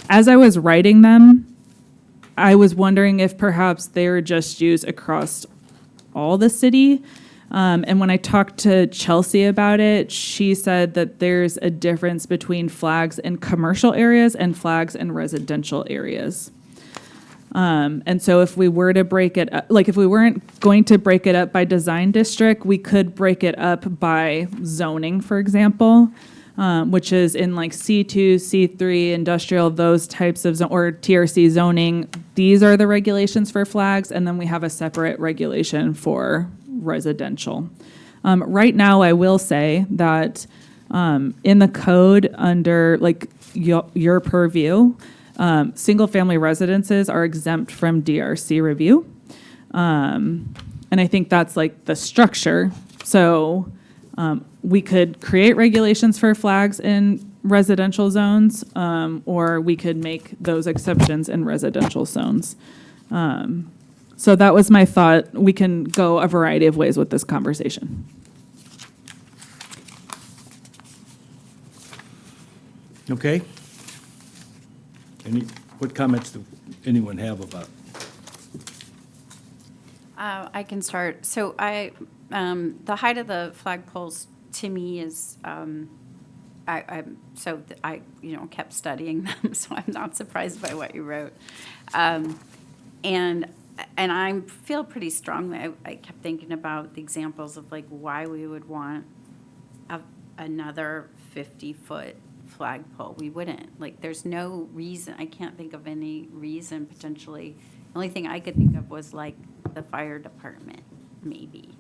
as I was writing them, I was wondering if perhaps they were just used across all the city. And when I talked to Chelsea about it, she said that there's a difference between flags in commercial areas and flags in residential areas. And so if we were to break it up, like if we weren't going to break it up by design district, we could break it up by zoning, for example, which is in like C2, C3, industrial, those types of, or TRC zoning. These are the regulations for flags, and then we have a separate regulation for residential. Right now, I will say that in the code under like your purview, single-family residences are exempt from DRC review. And I think that's like the structure. So We could create regulations for flags in residential zones, or we could make those exceptions in residential zones. So that was my thought. We can go a variety of ways with this conversation. Okay? What comments do anyone have about? I can start. So the height of the flagpoles to me is, I kept studying them, so I'm not surprised by what you wrote. And I feel pretty strongly, I kept thinking about the examples of like why we would want another 50-foot flagpole. We wouldn't. Like, there's no reason, I can't think of any reason potentially. The only thing I could think of was like the fire department, maybe,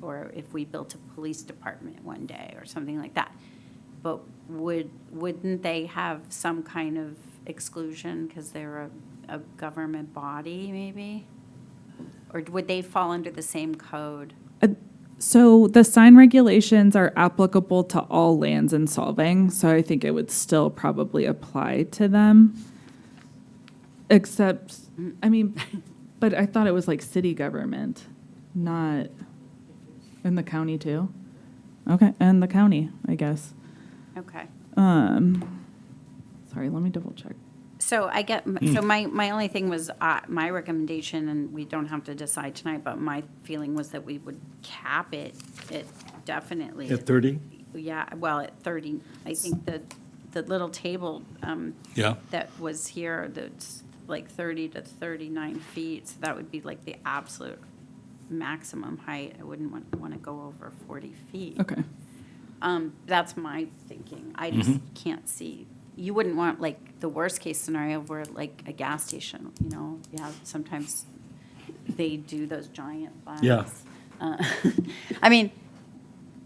or if we built a police department one day or something like that. But wouldn't they have some kind of exclusion because they're a government body, maybe? Or would they fall under the same code? So the sign regulations are applicable to all lands in Solvang, so I think it would still probably apply to them. Except, I mean, but I thought it was like city government, not in the county too. Okay, and the county, I guess. Okay. Sorry, let me double check. So my only thing was, my recommendation, and we don't have to decide tonight, but my feeling was that we would cap it definitely. At 30? Yeah, well, at 30. I think the little table Yeah. that was here, that's like 30 to 39 feet, so that would be like the absolute maximum height. I wouldn't want to go over 40 feet. Okay. That's my thinking. I just can't see. You wouldn't want, like, the worst-case scenario where, like, a gas station, sometimes they do those giant flags. Yeah. I mean,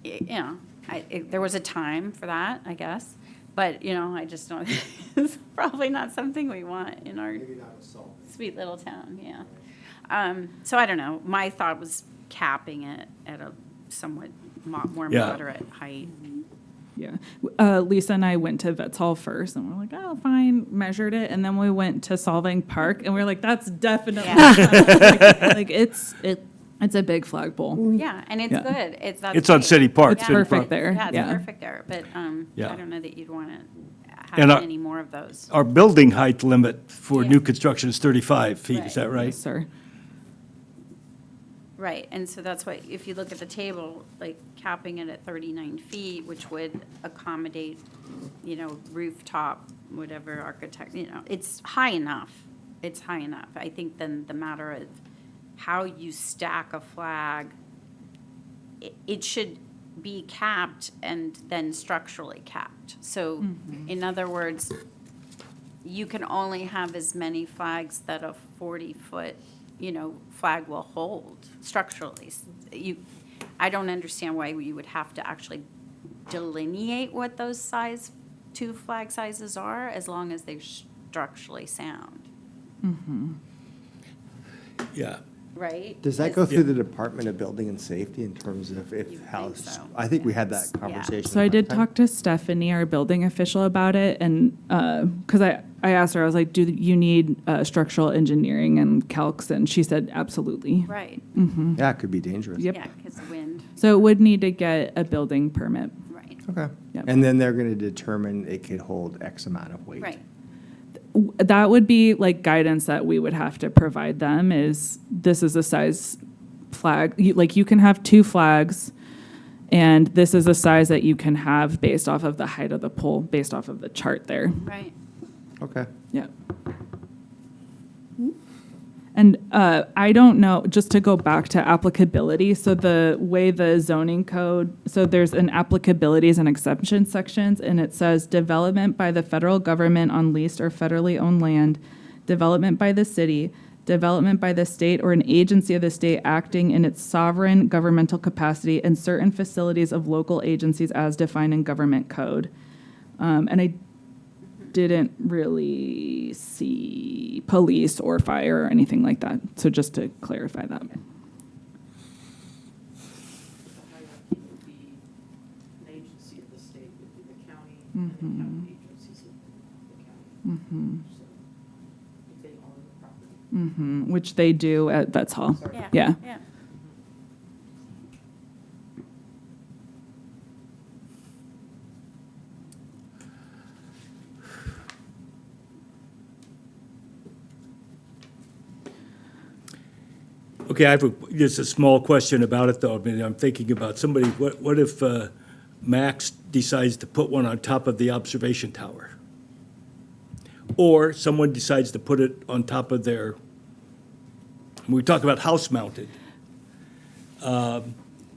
there was a time for that, I guess, but, I just don't, it's probably not something we want in our sweet little town, yeah. So I don't know. My thought was capping it at a somewhat more Yeah. moderate height. Yeah. Lisa and I went to Vets Hall first, and we're like, oh, fine, measured it. And then we went to Solvang Park, and we're like, that's definitely, like it's a big flagpole. Yeah, and it's Yeah. good. That's It's on great. City Park. Yeah. City Perfect Park. there. Yeah, it's Yeah. perfect there, but Yeah. I don't know that you'd want to And have our- any more of those. Our building height limit for Yeah. new construction is 35 feet, is Right. that right? Yes, sir. Right, and so that's why, if you look at the table, like capping it at 39 feet, which would accommodate, rooftop, whatever architect, it's high enough. It's high enough. I think then the matter of how you stack a flag, it should be capped and then structurally capped. So, in other words, you can only have as many flags that a 40-foot, flag will hold structurally. I don't understand why you would have to actually delineate what those two flag sizes are, as long as they're structurally sound, Yeah. right? Does that go through the Department of Building and Safety in terms of You if would how, think so. I think we had Yes. that Yeah. conversation. So I did last time. talk to Stephanie, our building official, about it, and because I asked her, I was like, "Do you need structural engineering and calcs?" And she said, "Absolutely." Right, Yeah, it could be dangerous. Yep. yeah, because the wind, So it would need to get a building permit. right, Okay. Yep. And then they're going to determine it could hold X amount of weight. right. That would be like guidance that we would have to provide them. Is this is a size flag? You can have 2 flags, and this is a size that you can have based off of the height of the pole, based off of the chart there. Right. Okay. Yeah. And I don't know, just to go back to applicability, so the way the zoning code, so there's an applicabilities and exception sections, and it says development by the federal government on leased or federally owned land, development by the city, development by the state or an agency of the state acting in its sovereign governmental capacity, and certain facilities of local agencies as defined in government code. And I didn't really see police or fire or anything like that. So just to clarify that. Which they do at Vets Hall. Yeah. Yeah. Okay, I have just a small question about it, though. I mean, I'm thinking about somebody, what if Max decides to put one on top of the observation tower? Or someone decides to put it on top of their, we talk about house-mounted.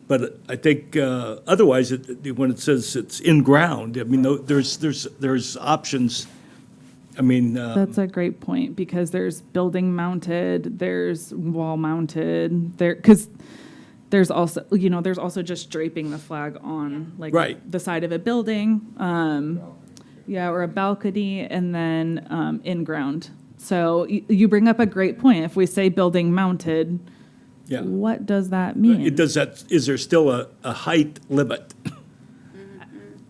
But I think otherwise, when it says it's in-ground, I mean, there's options. I mean, That's a great point, because there's building mounted, there's wall mounted, because there's also just draping the flag on like Right. the side of a building, or a balcony, and then in ground. So you bring up a great point. If we say building mounted, yeah. what does that mean? Is there still a height limit?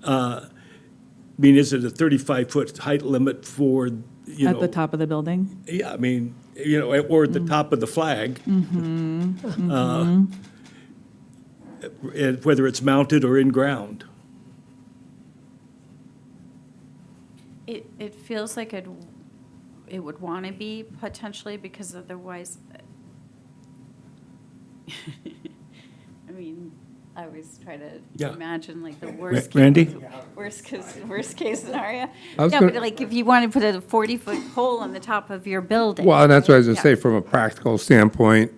I mean, is it a 35-foot height limit for, you know? At the top of the building? Yeah, I mean, or at the top of the flag. And whether it's mounted or in ground. It feels like it would want to be potentially, because otherwise, I mean, I always try to Yeah. imagine like the worst Randy? worst case scenario. I was No, gonna- but like if you want to put a 40-foot pole on the top of your building. Well, and that's what I was going Yeah. to say, from a practical standpoint,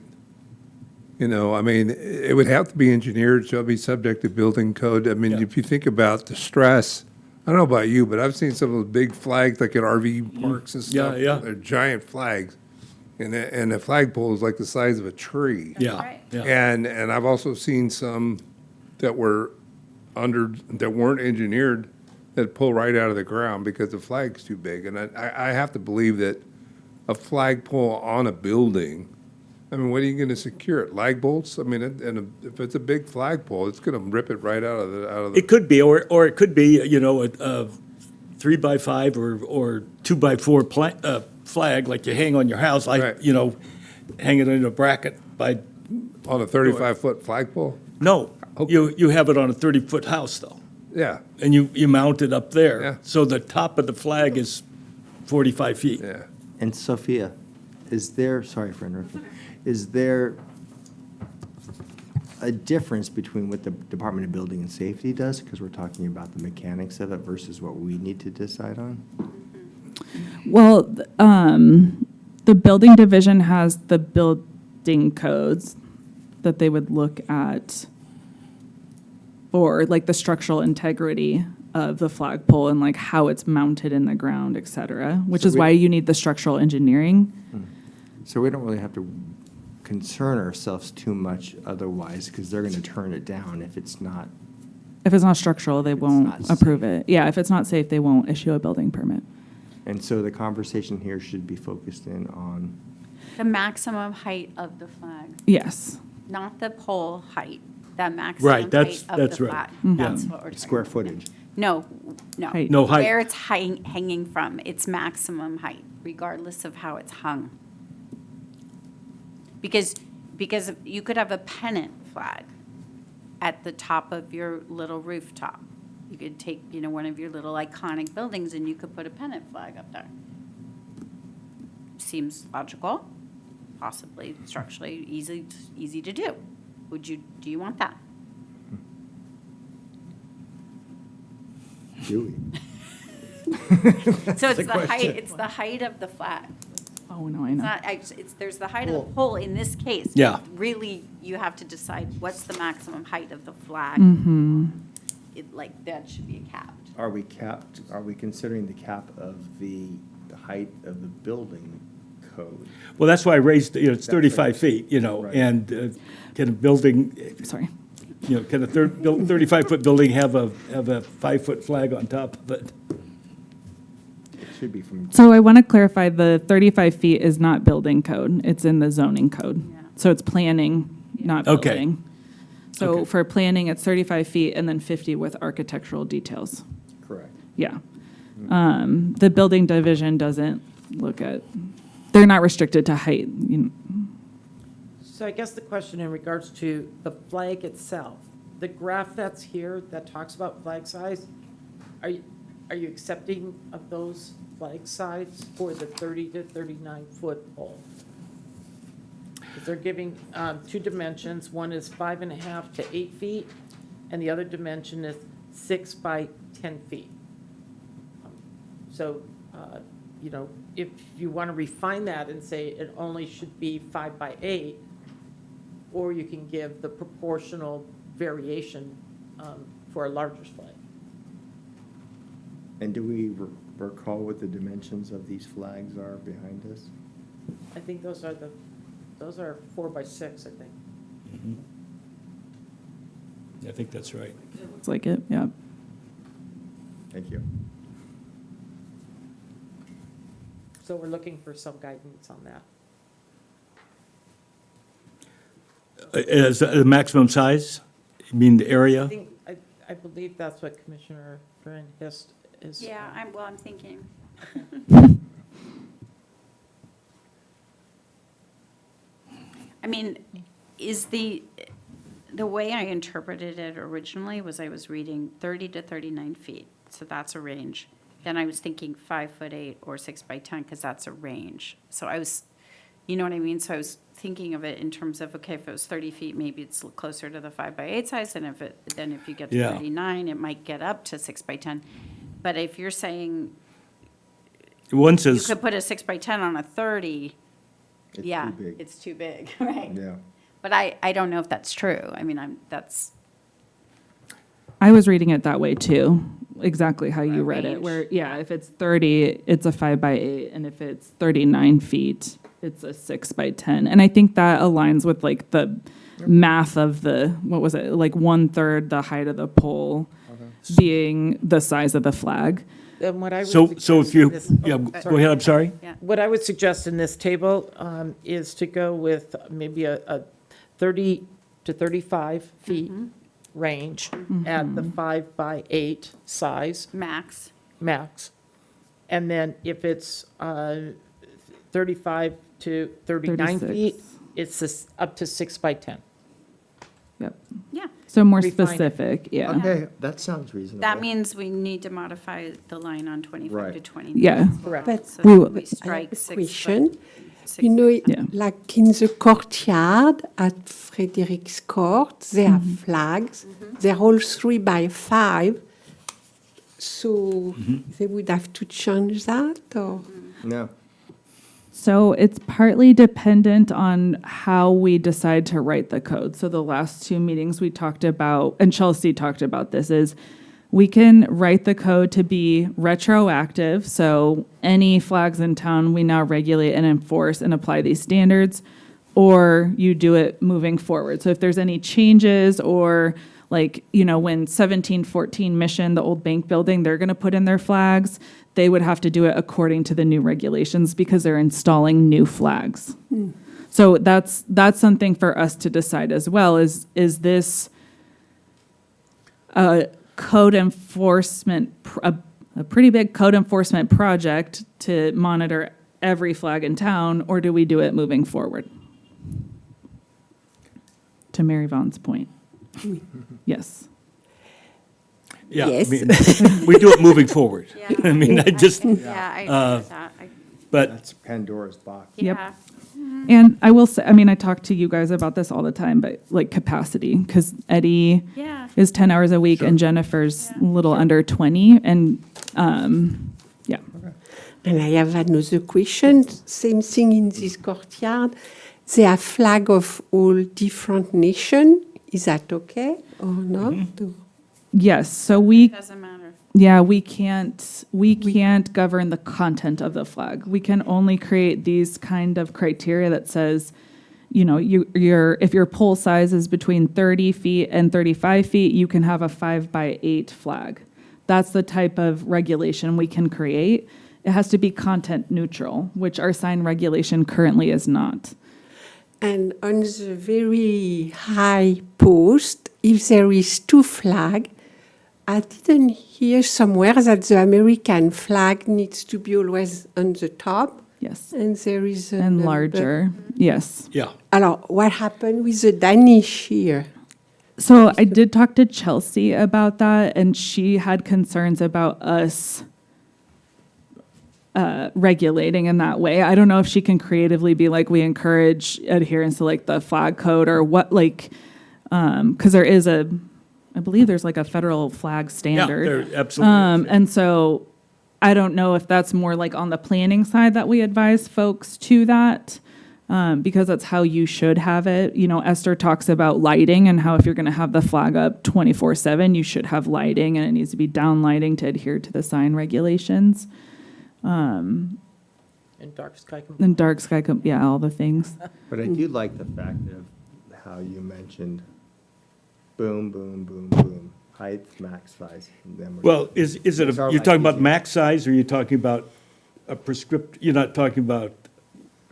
I mean, it would have to be engineered, shall be subject to building code. I mean, Yeah. if you think about the stress, I don't know about you, but I've seen some of those big flags like at RV parks and stuff. Yeah, yeah. They're giant flags. And the flagpole is like the size of a tree. Yeah, right. yeah. And I've also seen some that that weren't engineered, that pull right out of the ground because the flag's too big. And I have to believe that a flagpole on a building, I mean, what are you going to secure it? Lag bolts? I mean, if it's a big flagpole, it's going to rip it right out of the. It could be, or it could be, a 3x5 or 2x4 flag like you hang on your house, Right. like, hang it in a bracket by, On a 35-foot flagpole? no, Okay. you have it on a 30-foot house, though. Yeah, And you mount it up there. Yeah. So the top of the flag is 45 feet. yeah. And Sophia, sorry for interrupting, is there a difference between what the Department of Building and Safety does, because we're talking about the mechanics of it, versus what we need to decide on? Well, the building division has the building codes that they would look at for like the structural integrity of the flagpole and like how it's mounted in the ground, et cetera, which So is we- why you need the structural engineering. So we don't really have to concern ourselves too much otherwise, because they're going to turn it down if it's not. If it's not structural, they won't not approve it. Yeah, if it's not safe, they won't issue a building permit. And so the conversation here should be focused in on, The maximum height of the flag, Yes. not the pole height, the maximum Right, that's- height of that's the right. flag. That's what we're talking square about. footage. No, no. Height. No height. Where it's hanging from, it's maximum height, regardless of how it's hung. Because you could have a pennant flag at the top of your little rooftop. You could take, one of your little iconic buildings and you could put a pennant flag up there. Seems logical, possibly structurally easy to do. Do you want that? Do we? So it's the height of the flag. Oh, no, I It's know. not, there's the height of the pole in this case. Yeah. but Really, you have to decide what's the maximum height of the flag. That should be capped. Are we considering the cap of the height of the building code? Well, that's why I raised, it's 35 feet, Right. and can a building, Sorry. can a 35-foot building have a 5-foot flag on top of it? It should be from, So I want to clarify, the 35 feet is not building code. It's in the zoning code. Yeah. So it's planning, not Okay. building. So Okay. for planning, it's 35 feet and then 50 with architectural details. correct. Yeah. The building division doesn't look at, they're not restricted to height. So I guess the question in regards to the flag itself, the graph that's here that talks about flag size, are you accepting of those flag size for the 30 to 39-foot pole? 'Cause they're giving two dimensions. One is 5.5 to 8 feet, and the other dimension is 6 by 10 feet. So, if you want to refine that and say it only should be 5 by 8, or you can give the proportional variation for a larger flag. And do we recall what the dimensions of these flags are behind us? I think those are 4 by 6, I think. I think that's right. Looks like it, yeah. Thank you. So we're looking for some guidance on that. Is the maximum size? You mean the I area? think, I believe that's what Commissioner Duran Hist is. Yeah, I'm thinking. I mean, is the way I interpreted it originally was I was reading 30 to 39 feet, so that's a range. Then I was thinking 5'8" or 6 by 10, because that's a range. So I was, you know what I mean? So I was thinking of it in terms of, okay, if it was 30 feet, maybe it's closer to the 5 by 8 size, and if you get to Yeah. 39, it might get up to 6 by 10. But if you're saying One you says, could put a 6 by 10 on a 30, It's yeah, too big. it's too big, right? Yeah. But I don't know if that's true. I mean, that's, I was reading it that way too, exactly how you A read it, range. where, yeah, if it's 30, it's a 5 by 8, and if it's 39 feet, it's a 6 by 10. And I think that aligns with like the math of the, what was it, like 1/3 the height of the pole being the size of the flag. And what I would so suggest if you, in this- yeah, oh, go sorry. ahead, I'm sorry. What I would suggest in this table is to go with maybe a 30 to 35 feet range at the 5 by 8 size, max. max. And then if it's 35 to 39 feet, 36. it's up to 6 by 10. Yep. Yeah. So more Refine it. specific, yeah. Okay, that sounds reasonable. That means we need to modify the line on 25 to Right. 29. Yeah. Correct. But So We that will- we I strike have a 6 question. foot. 6 You know, Yeah. like in the courtyard at Frederick's Court, they have flags. They're all 3 by 5. So they would have to change that, or? No. So it's partly dependent on how we decide to write the code. So the last two meetings we talked about, and Chelsea talked about this, is we can write the code to be retroactive. So any flags in town, we now regulate and enforce and apply these standards, or you do it moving forward. So if there's any changes, or like, when 1714 Mission, the old bank building, they're going to put in their flags, they would have to do it according to the new regulations because they're installing new flags. So that's something for us to decide as well, is this a code enforcement, a pretty big code enforcement project to monitor every flag in town, or do we do it moving forward? To Mary Vaughn's point. Yes. Yeah, I Yes. mean, we do it moving forward. I mean, I just, Yeah, I agree with that. but That's Pandora's box. Yep. Yeah. And I will say, I talk to you guys about this all the time, but like capacity, because Eddie Yeah. is 10 hours a week and Jennifer's a little under 20. And yeah. And I have another question. Same thing in this courtyard. They have flag of all different nations. Is that okay or not? Yes. So we Doesn't matter. Yeah, we can't govern the content of the flag. We can only create these kind of criteria that says, if your pole size is between 30 feet and 35 feet, you can have a 5 by 8 flag. That's the type of regulation we can create. It has to be content neutral, which our sign regulation currently is not. And on the very high post, if there is 2 flags, I didn't hear somewhere that the American flag needs to be always on the top, Yes. and there is a And number. larger, yes. Yeah. Alors, what happened with the Danish here? So I did talk to Chelsea about that, and she had concerns about us regulating in that way. I don't know if she can creatively be like, we encourage adherence to like the flag code or what, like, because there is I believe there's like a federal flag standard. Yeah, there absolutely is, yeah. And so I don't know if that's more like on the planning side that we advise folks to that, because that's how you should have it. You know, Esther talks about lighting and how if you're going to have the flag up 24/7, you should have lighting, and it needs to be down lighting to adhere to the sign regulations. And dark sky. And dark sky, yeah, all the things. But I do like the fact of how you mentioned boom, boom, boom, boom, height, max size. And then we're- Well, is it, Those are you're like talking about easy. max size, or you're talking about a you're not talking about,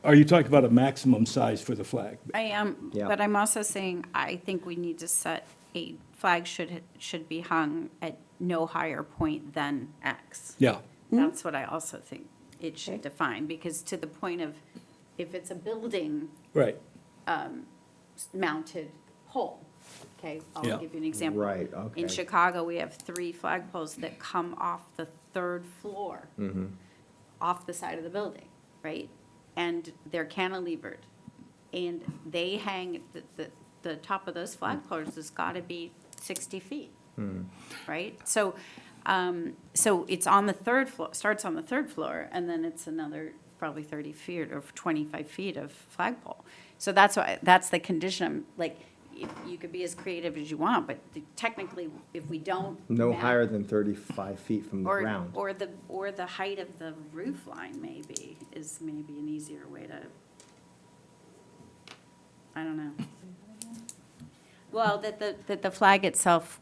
are you talking about a maximum size for the flag? I am, Yeah. but I'm also saying, I think we need to set a flag should be hung at no higher point than X. Yeah, That's what I also think it should define, because to the point of, if it's a building right. mounted pole, okay, Yeah. I'll give you an example. Right, okay. In Chicago, we have 3 flagpoles that come off the 3rd floor, off the side of the building, right? And they're cantilevered, and they hang, the top of those flagpoles has got to be 60 feet, right? So it's on the 3rd floor, starts on the 3rd floor, and then it's another probably 30 feet or 25 feet of flagpole. So that's why, that's the condition, like, if you could be as creative as you want, but technically, if we don't. No map- higher than 35 feet from the Or, ground. or the height of the roof line maybe is maybe an easier way to, I don't know. Well, that the flag itself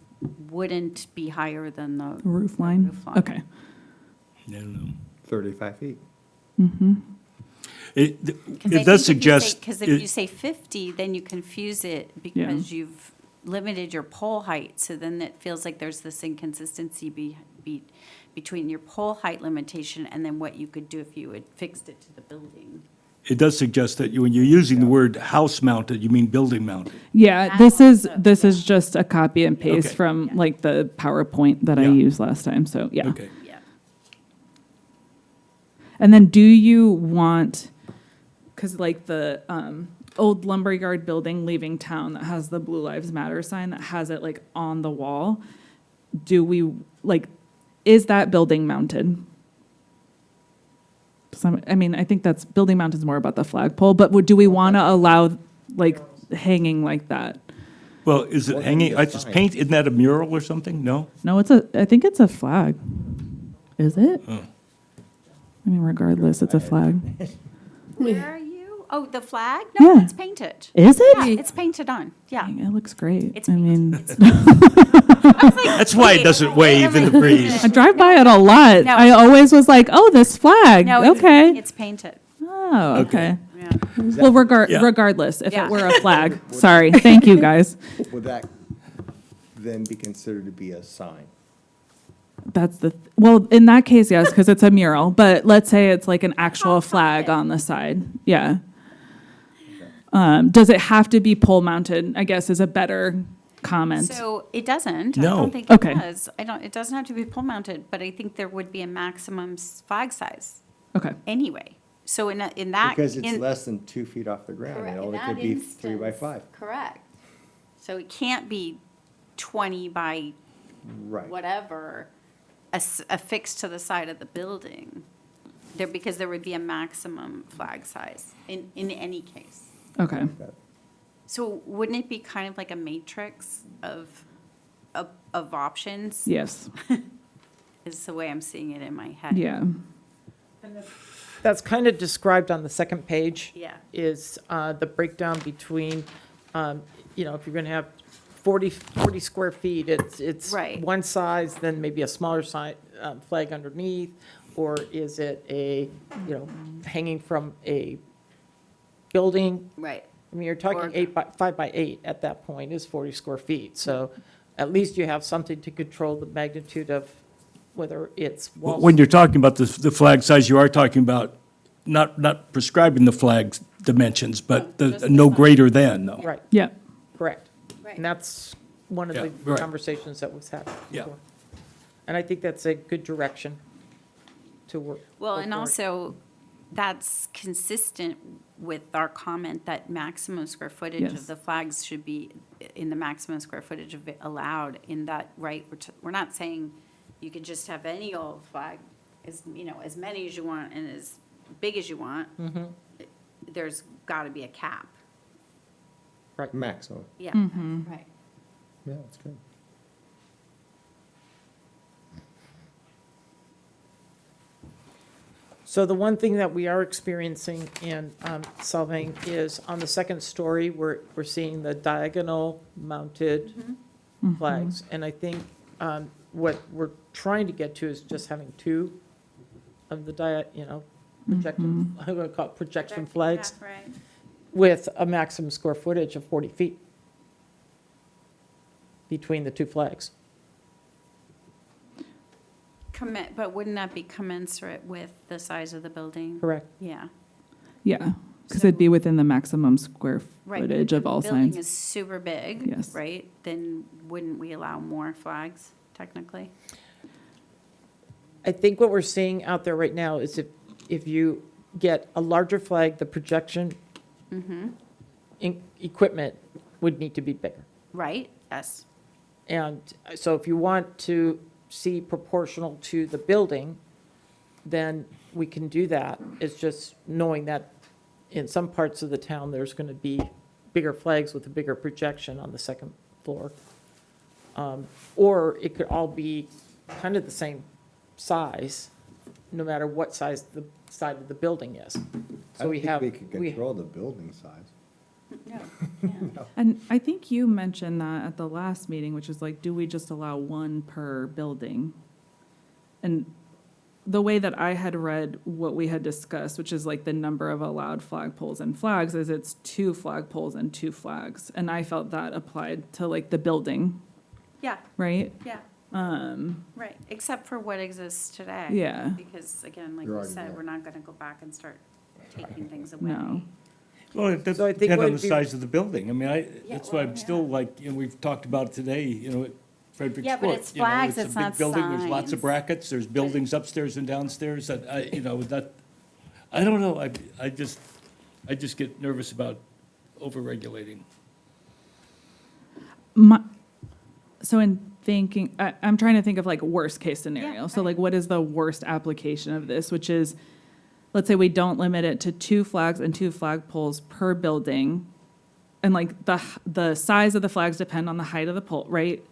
wouldn't be higher than the. Roof line? roof line. Okay. I don't know. 35 feet. It does suggest. Because if you say 50, then you confuse it because you've limited your pole height. So then it feels like there's this inconsistency between your pole height limitation and then what you could do if you had fixed it to the building. It does suggest that when you're using the word house mounted, you mean building mounted. Yeah, this is just a copy and paste Okay. from like the PowerPoint that I Yeah. used last time, so, yeah. Okay. Yeah. And then do you want, because like the old lumberyard building leaving town that has the Blue Lives Matter sign that has it like on the wall, do we, like, is that building mounted? I mean, I think that's, building mounted is more about the flagpole, but do we want to allow like hanging like that? Well, is it Well, hanging, then I the just sign. paint, isn't that a mural or something? No? No, I think it's a flag. Is it? I mean, regardless, it's a flag. Where are you? Oh, the flag? No, Yeah. it's painted. Is it? Yeah, it's painted on, yeah. Dang, it looks great. It's I mean, That's why it doesn't wave in the breeze. I drive by it a lot. No. I always was like, oh, this flag. No, Okay. it's painted, Oh, okay. yeah. Well, Yeah. regardless, if Yeah. it were a flag. Sorry. Thank you, guys. Would that then be considered to be a sign? That's well, in that case, yes, because it's a mural. But let's say it's like an actual flag on the side. Yeah. Does it have to be pole mounted? I guess is a better comment. So it doesn't. I No. don't think it Okay. does. It doesn't have to be pole mounted, but I think there would be a maximum flag size Okay. anyway. So in that. Because it's in- less than 2 feet off the ground. correct, It in only that could be 3 by instance, 5. Correct. So it can't be 20 by Right. whatever, affixed to the side of the building. Because there would be a maximum flag size in any case. Okay. So wouldn't it be kind of like a matrix of options? Yes. Is the way I'm seeing it in my head. Yeah. That's kind of described on the second page. Yeah. Is the breakdown between, if you're going to have 40 square feet, it's Right. one size, then maybe a smaller flag underneath, or is it hanging from a building? Right. I mean, you're talking Or- 5 by 8 at that point is 40 square feet. So at least you have something to control the magnitude of whether it's wall. When you're talking about the flag size, you are talking about not prescribing the flag's dimensions, but just the the no sign. greater than, though. Right, Yeah. correct. Right. And that's one of Yeah, the right. conversations that was had Yeah. before. And I think that's a good direction to work. Well, go and forward. also, that's consistent with our comment that maximum square footage Yes. of the flags should be in the maximum square footage of it allowed in that, right? We're not saying you could just have any old flag, as, as many as you want and as big as you want. There's got to be a cap. Maximum. Yeah, right. Yeah, that's good. So the one thing that we are experiencing in Solvang is on the second story, we're seeing the diagonal mounted flags. And I think what we're trying to get to is just having two of the projection, I'm going to call it projection flags, Yeah, right. with a maximum square footage of 40 feet between the two flags. But wouldn't that be commensurate with the size of the building? Correct. Yeah. Yeah, because it'd be within the maximum square Right. footage of all If the building signs. is super big, Yes. right, then wouldn't we allow more flags technically? I think what we're seeing out there right now is if you get a larger flag, the projection equipment would need to be bigger. Right, yes. And so if you want to see proportional to the building, then we can do that. It's just knowing that in some parts of the town, there's going to be bigger flags with a bigger projection on the second floor. Or it could all be kind of the same size, no matter what size the side of the building is. So we have. I think we can control the building size. No. And I think you mentioned that at the last meeting, which is like, do we just allow one per building? And the way that I had read what we had discussed, which is like the number of allowed flagpoles and flags, is it's 2 flagpoles and 2 flags. And I felt that applied to like the building, Yeah, right? yeah, right, except for what exists today. Yeah. Because again, like You're we already said, there. we're not gonna go back and start taking things away. No. Well, it does So I think depend what on the it'd be- size of the building. I mean, that's why well, I'm still like, we've talked about today, at Frederick's Yeah, Court. but it's flags, it's a big not building, there's lots of signs. brackets, there's buildings upstairs and downstairs, that, I don't know, I just get nervous about over-regulating. So in thinking, I'm trying to think of like worst case scenario. Yeah, So right. like, what is the worst application of this, which is, let's say we don't limit it to 2 flags and 2 flagpoles per building. And like the size of the flags depend on the height of the pole, right?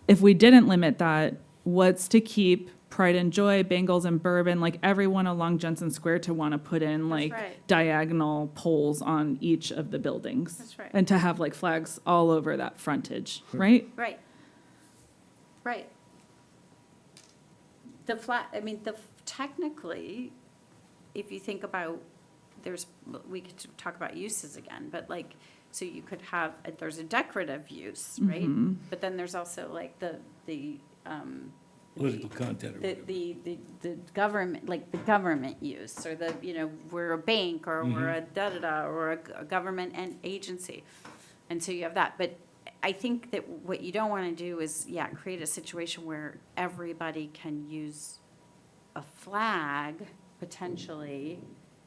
If we didn't limit that, what's to keep Pride and Joy, Bengals and Bourbon, like everyone along Jensen Square to want to put in like right. diagonal poles on each of the buildings? That's right. And to have like flags all over that frontage, right? Right. Right. Technically, if you think about, we could talk about uses again, but like, so you could have, there's a decorative use, right? But then there's also like the Political content or whatever. the government, like the government use, or we're a bank, or we're a da-da-da, or a government and agency. And so you have that, but I think that what you don't want to do is, create a situation where everybody can use a flag, potentially,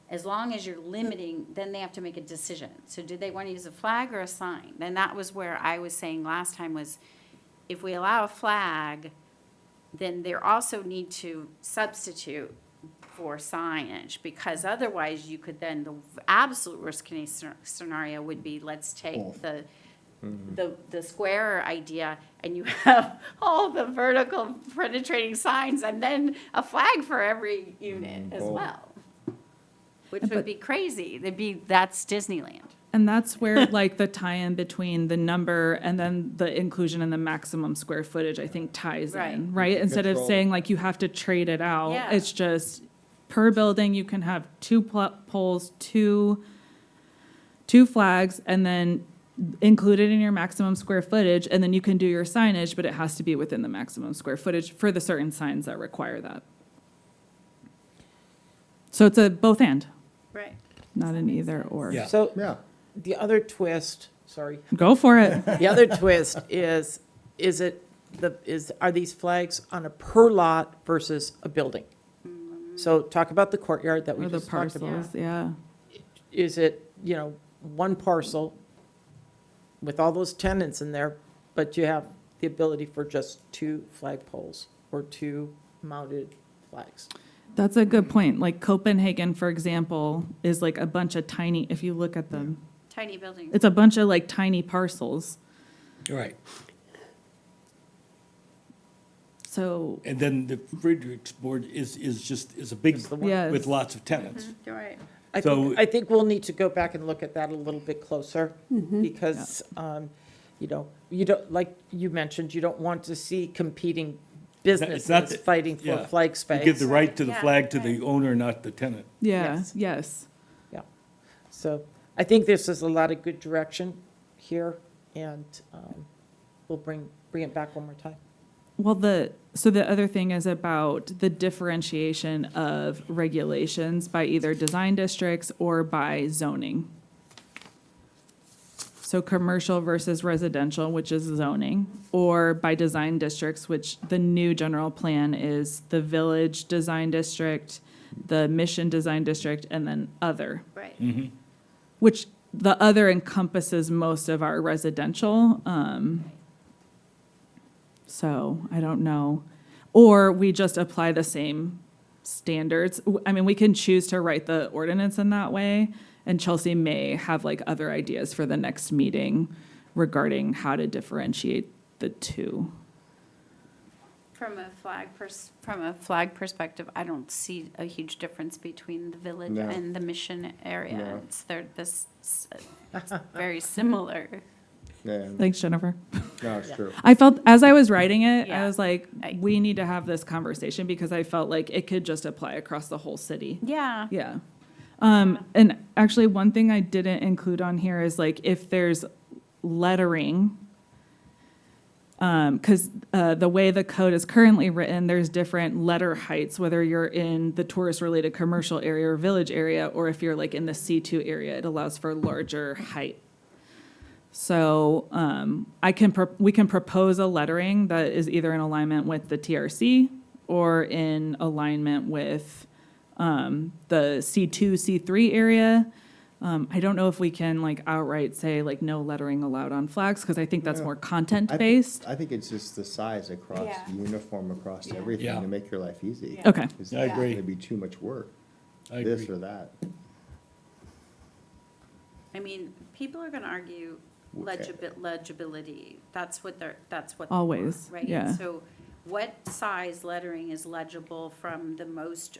as long as you're limiting, then they have to make a decision. So do they want to use a flag or a sign? And that was where I was saying last time was, if we allow a flag, then they also need to substitute for signage, because otherwise you could then, the absolute worst case scenario would be, let's take the square idea, and you have all the vertical penetrating signs, and then a flag for every unit as well, which would be crazy. That's Disneyland. And that's where like the tie-in between the number and then the inclusion in the maximum square footage, I think ties in, right? Instead of Control. saying like you have to trade it out, Yeah. it's just per building, you can have 2 poles, two flags, and then include it in your maximum square footage, and then you can do your signage, but it has to be within the maximum square footage for the certain signs that require that. So it's a both and, Right. not an either or. Yeah. So Yeah. the other twist, sorry, Go for it. the other twist are these flags on a per lot versus a building? So talk about the courtyard that we Or the just talked about. parcels, yeah. Is it, one parcel with all those tenants in there, but you have the ability for just 2 flagpoles or 2 mounted flags? That's a good point. Like Copenhagen, for example, is like a bunch of tiny, if you look at them, Tiny building. it's a bunch of like tiny parcels. Right. So, And then the Friedrichsburg is a big, Is the one- yes. with lots of tenants. You're right. So- I think we'll need to go back and look at that a little bit closer, because, you don't, like you mentioned, you don't want to see competing It's not businesses that- fighting for yeah. flag You space. give the right to the Yeah, flag to the right. owner, not the tenant. yeah, Yes. yes. Yeah, so I think this is a lot of good direction here, and we'll bring it back one more time. Well, so the other thing is about the differentiation of regulations by either design districts or by zoning. So commercial versus residential, which is zoning, or by design districts, which the new general plan is the village design district, the mission design district, and then other, Right. which the other encompasses most of our residential. So I don't know. Or we just apply the same standards. I mean, we can choose to write the ordinance in that way, and Chelsea may have like other ideas for the next meeting regarding how to differentiate the two. From a flag perspective, I don't see a huge difference between the village No. and the mission area. No. It's very similar. Yeah, Thanks, Jennifer. no, it's true. I felt, as I was writing it, I Yeah. was like, I- we need to have this conversation because I felt like it could just apply across the whole city. Yeah. Yeah. And actually, one thing I didn't include on here is like if there's lettering, because the way the code is currently written, there's different letter heights, whether you're in the tourist-related commercial area or village area, or if you're like in the C2 area, it allows for larger height. So we can propose a lettering that is either in alignment with the TRC or in alignment with the C2, C3 area. I don't know if we can like outright say like no lettering allowed on flags, because I think that's more content-based. I think it's just the size across, Yeah. uniform across Yeah. everything Yeah. to make your life easy. Okay. It's I agree. It'd be too much work, I this agree. or that. I mean, people are gonna argue legibility. That's what they Always, want, right? yeah. So what size lettering is legible from the most,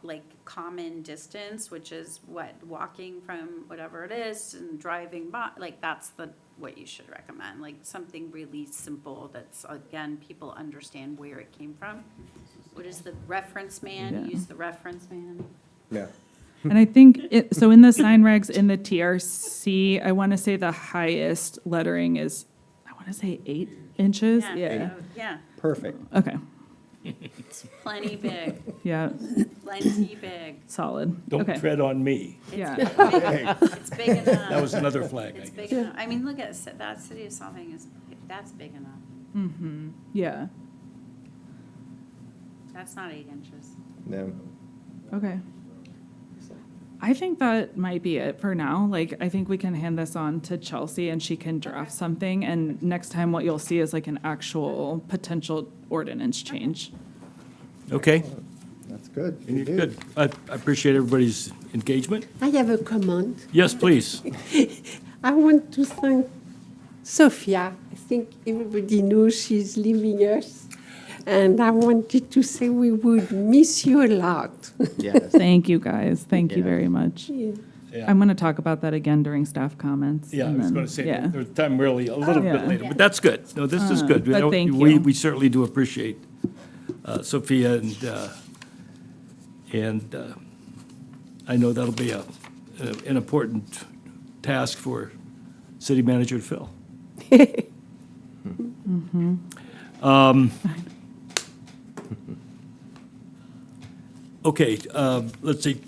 like, common distance, which is what, walking from whatever it is and driving by, like, that's what you should recommend, like, something really simple that's, again, people understand where it came from. What is the reference man? Yeah. Use the reference man. Yeah. And I think so in the sign regs in the TRC, I want to say the highest lettering is, I want to say 8 inches. Yeah. Yeah, Perfect. Okay. it's plenty big, Yeah. plenty big. Solid. Don't Okay. tread on me. Yeah. It's big enough. That was another flag, I It's guess. big enough. I mean, look at that city of Solvang that's big enough. Yeah. That's not 8 inches. No. Okay. I think that might be it for now. Like, I think we can hand this on to Chelsea and she can draft something. And next time what you'll see is like an actual potential ordinance change. Okay, That's good. and you're good. I appreciate everybody's engagement. I have a comment. Yes, please. I want to thank Sophia. I think everybody knows she's leaving us. And I wanted to say we would miss you a lot. Yes. Thank you, guys. Thank you Yeah. very much. Yeah. Yeah. I'm going to talk about that again during staff comments. Yeah, I and was then- going to say, yeah. there's time really a little bit Yeah. later, but that's good. No, this is good. but know, thank we- you. We certainly do appreciate Sophia, and I know that'll be an important task for city manager to fill. Okay, let's see. Do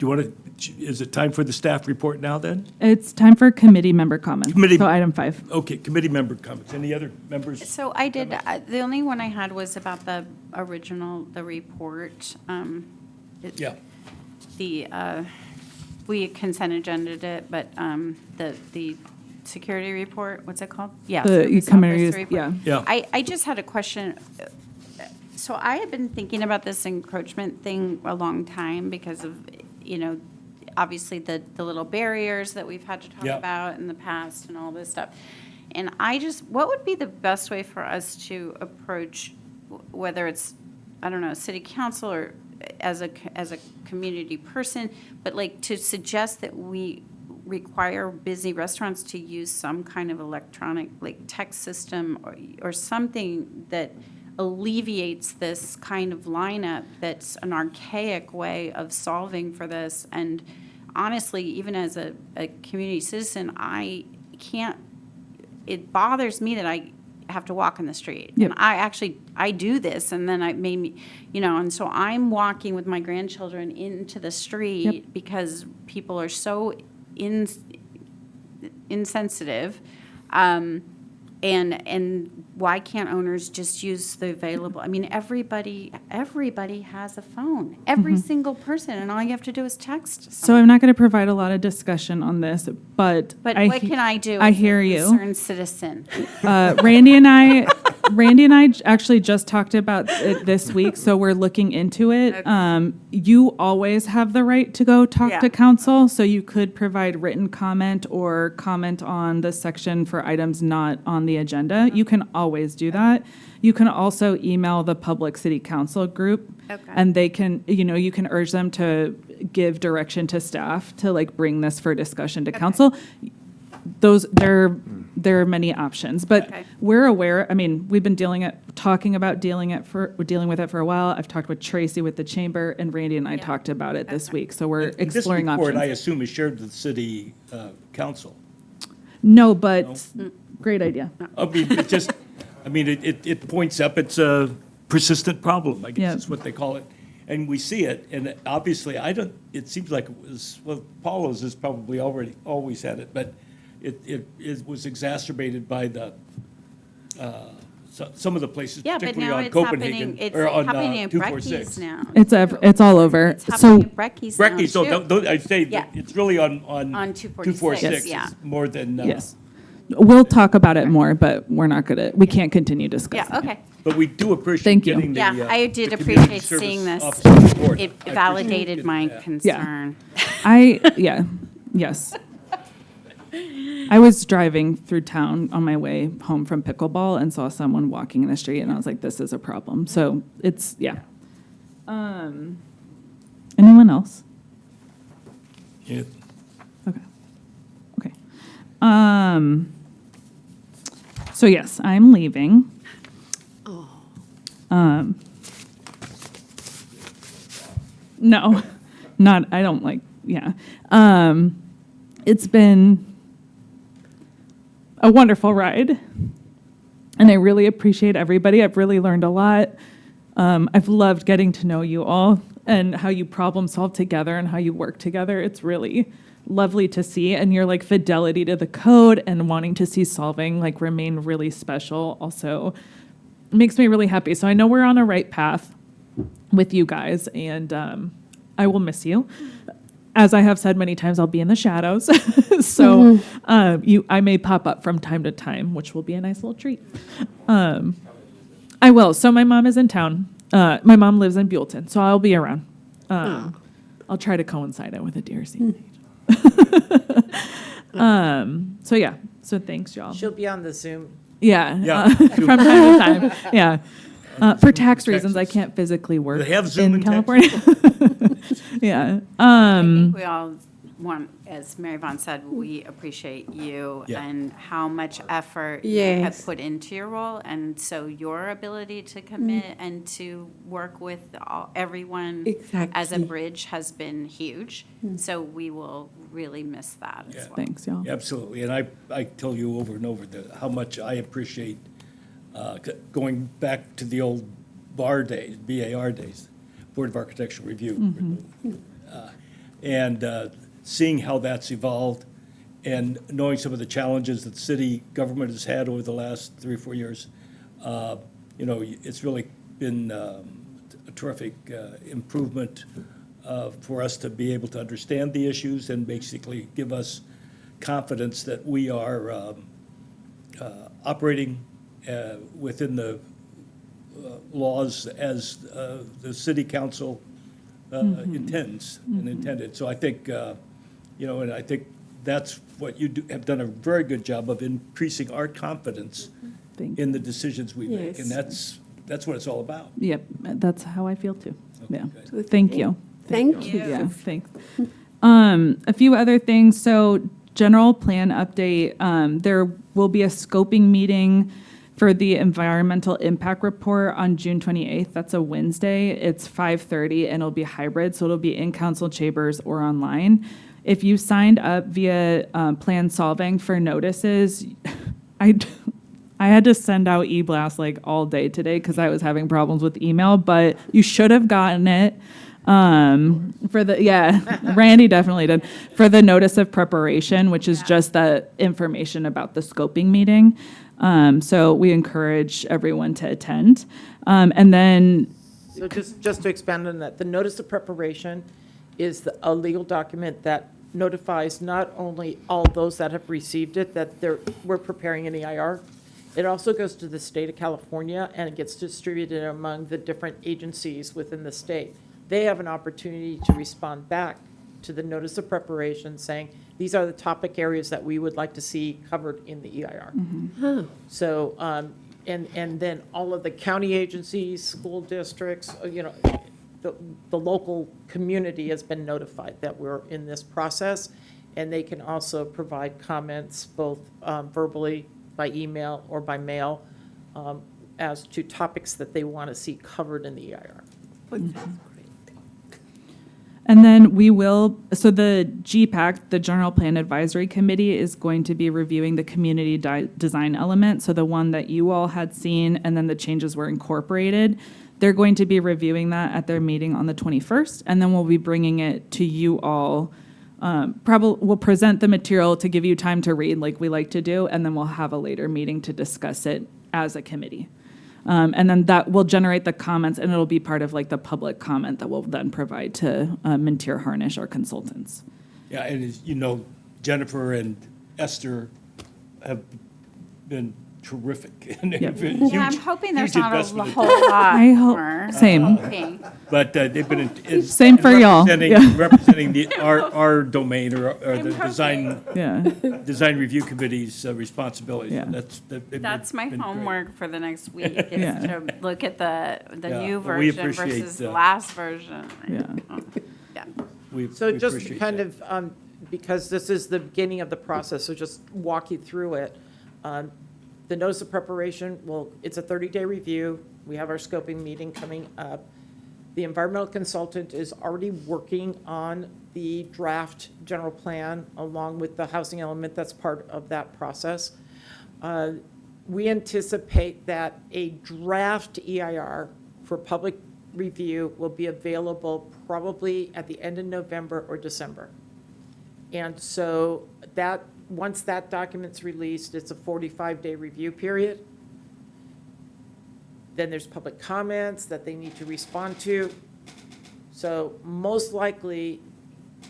you want to, is it time for the staff report now then? It's time for committee member comments. Committee- So item 5. Okay, committee member comments. Any other members? So I did, the only one I had was about the original, the report. Yeah. We consent agenda'd it, but the security report, what's it called? Yeah. The service committee- officer report. yeah. Yeah. I just had a question. So I have been thinking about this encroachment thing a long time because of, obviously the little barriers that we've had to talk Yeah. about in the past and all this stuff. And what would be the best way for us to approach, whether it's, I don't know, city council or as a community person, but like to suggest that we require busy restaurants to use some kind of electronic, like text system or something that alleviates this kind of lineup that's an archaic way of solving for this. And honestly, even as a community citizen, it bothers me that I have to walk in the street. Yep. And I do this, and then and so I'm walking with my grandchildren into the street because people are so insensitive. And why can't owners just use the available? I mean, everybody has a phone. Every single person, and all you have to do is text. So I'm not going to provide a lot of discussion on this, but But I what he- can I do? I as a hear you. concerned citizen. Randy and I actually just talked about it this week, so we're looking into it. Okay. You always have the right to go talk Yeah. to council, so you could provide written comment or comment on the section for items not on the agenda. You can always do that. You can also email the public city council group. Okay. And they can, you can urge them to give direction to staff to like bring this for discussion to council. There are many options, but Okay. we're aware. I mean, we've been dealing with it for a while. I've talked with Tracy with the chamber, and Randy and I Yeah. talked about it this Okay. week. So we're And exploring this report, I options. assume, is shared with the city council. No, but great idea. I mean, it points up, it's a persistent problem, I Yeah. guess is what they call it. And we see it, and obviously, it seems like it was, well, Paulo's has probably always had it, but it was exacerbated by some of the places, Yeah, but particularly now on it's Copenhagen, happening, it's or on happening at 246. Brecky's now. It's all over. It's happening So at Brecky's now, Brecky, so too. I'd say Yeah. that it's really on On 246, 246 yeah. is more than. yes, we'll talk about it more, but we can't continue discussing. Yeah, okay. But we do appreciate Thank you. getting the. Yeah, I did the community appreciate service seeing this. officer report. It I validated appreciate my that. concern. Yes. I was driving through town on my way home from pickleball and saw someone walking in the street, and I was like, this is a problem. So it's, yeah. Anyone else? Yeah. Okay. So yes, I'm leaving. No, I don't like, yeah. It's been a wonderful ride, and I really appreciate everybody. I've really learned a lot. I've loved getting to know you all and how you problem solve together and how you work together. It's really lovely to see, and your like fidelity to the code and wanting to see Solvang like remain really special also makes me really happy. So I know we're on a right path with you guys, and I will miss you. As I have said many times, I'll be in the shadows. So I may pop up from time to time, which will be a nice little treat. I will. So my mom is in town. My mom lives in Buellton, so I'll be around. I'll try to coincide it with a deer scene. So yeah. So thanks, y'all. She'll be on the Zoom. Yeah. Yeah. From time to time. Yeah. For tax reasons, I can't physically work They have Zoom in California. Yeah. I think we all as Mary Vaughn said, we appreciate you Yeah. and how much effort you have Yes. put into your role. And so your ability to commit and to work with everyone as a Exactly. bridge has been huge. So we will really miss that as Yeah. well. Thanks, y'all. Absolutely, and I tell you over and over how much I appreciate going back to the old BAR days, BAR days, Board of Architectural Review. And seeing how that's evolved and knowing some of the challenges that city government has had over the last 3 or 4 years, it's really been a terrific improvement for us to be able to understand the issues and basically give us confidence that we are operating within the laws as the city council intends and intended. So I think, and I think that's what you have done a very good job of increasing our confidence Thank in the decisions we make. And Yes. that's what it's all about. Yep, that's how I feel too. Yeah. Okay. Thank you. Thank you. Yeah, thanks. A few other things. So general plan update, there will be a scoping meeting for the environmental impact report on June 28th. That's a Wednesday. It's 5:30 and it'll be hybrid. So it'll be in council chambers or online. If you signed up via Plan Solvang for notices, I had to send out e-blast like all day today because I was having problems with email, but you should have gotten it. Randy definitely did. For the notice of preparation, which is just the information about the scoping meeting. So we encourage everyone to attend. And then, So just to expand on that, the notice of preparation is a legal document that notifies not only all those that have received it, that we're preparing an EIR. It also goes to the state of California, and it gets distributed among the different agencies within the state. They have an opportunity to respond back to the notice of preparation saying, these are the topic areas that we would like to see covered in the EIR. So, and then all of the county agencies, school districts, the local community has been notified that we're in this process, and they can also provide comments both verbally, by email, or by mail, as to topics that they want to see covered in the EIR. and then so the GPAC, the General Plan Advisory Committee, is going to be reviewing the community design element. So the one that you all had seen, and then the changes were incorporated. They're going to be reviewing that at their meeting on the 21st, and then we'll be bringing it to you all. We'll present the material to give you time to read like we like to do, and then we'll have a later meeting to discuss it as a committee. And then that will generate the comments, and it'll be part of like the public comment that we'll then provide to Mintier Harnish, our consultants. Yeah, and as you know, Jennifer and Esther have been terrific. And Yep. Yeah, I'm hoping there's huge not a investment. whole lot I hope- more. same. Hoping. But they've been Same for y'all. representing our domain or the Yeah. design review committee's responsibilities. Yeah. And That's my been great. homework for the next week, is Yeah. to look at the Yeah, new well, we version appreciate, versus the last version. Yeah. Yeah. So We just appreciate kind that. of, because this is the beginning of the process, so just walk you through it. The notice of preparation, it's a 30-day review. We have our scoping meeting coming up. The environmental consultant is already working on the draft general plan along with the housing element that's part of that process. We anticipate that a draft EIR for public review will be available probably at the end of November or December. And so once that document's released, it's a 45-day review period. Then there's public comments that they need to respond to. So most likely,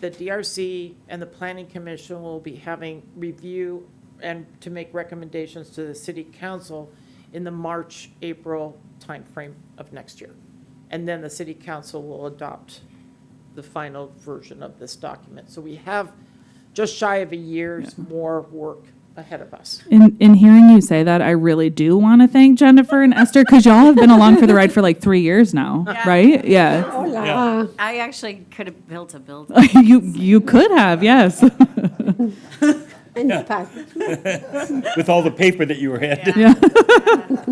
the DRC and the Planning Commission will be having review and to make recommendations to the City Council in the March, April timeframe of next year. And then the City Council will adopt the final version of this document. So we have just shy of a year's more work ahead of us. In hearing you say that, I really do want to thank Jennifer and Esther, because y'all have been along for the ride for like 3 years now, right? Yeah. Hola. I actually could have built a building. You could have, yes. And Pat. With all the paper that you were handed.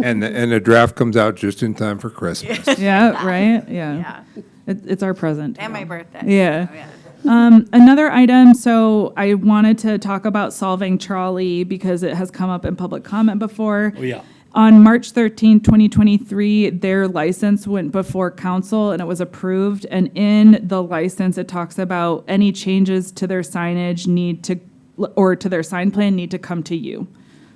And the draft comes out just in time for Christmas. Yeah, right? Yeah. Yeah, It's our present. and my birthday. Yeah. So, yeah. Another item, so I wanted to talk about Solvang Trolley because it has come up in public comment before. Oh, yeah. On March 13, 2023, their license went before council and it was approved. And in the license, it talks about any changes to their signage or to their sign plan need to come to you.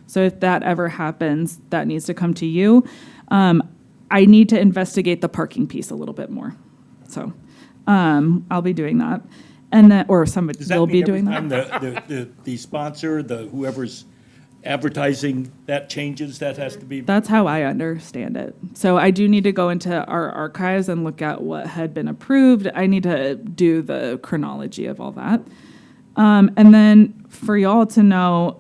So if that ever happens, that needs to come to you. I need to investigate the parking piece a little bit more. So I'll be doing that. And then, or somebody Does that will mean be doing every that. time the sponsor, whoever's advertising, that changes, that has to be? That's how I understand it. So I do need to go into our archives and look at what had been approved. I need to do the chronology of all that. And then for y'all to know,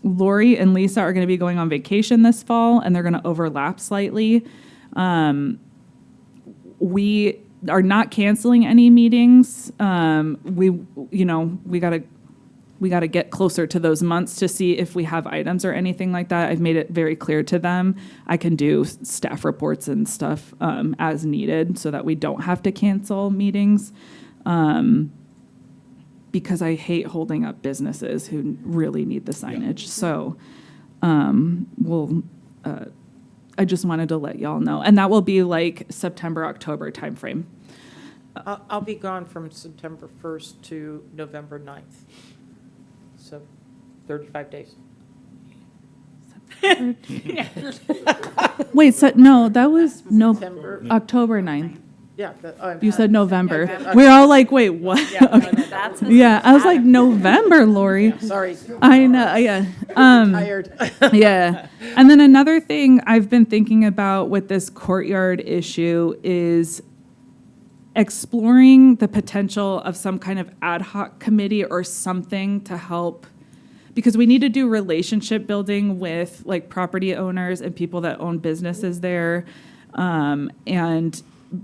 Lori and Lisa are going to be going on vacation this fall, and they're going to overlap slightly. We are not canceling any meetings. We got to get closer to those months to see if we have items or anything like that. I've made it very clear to them. I can do staff reports and stuff as needed so that we don't have to cancel meetings. Because I hate holding up businesses who really need the signage. So I just wanted to let y'all know. And that will be like September, October timeframe. I'll be gone from September 1st to November 9th. So 35 days. Wait, so no, that was September. October 9th. Yeah. You said November. Yeah, We're all like, wait, what? Yeah, no, no, That's Yeah, I was like, November, Lori. sorry, I know, yeah. tired. Yeah. And then another thing I've been thinking about with this courtyard issue is exploring the potential of some kind of ad hoc committee or something to help, because we need to do relationship building with like property owners and people that own businesses there, and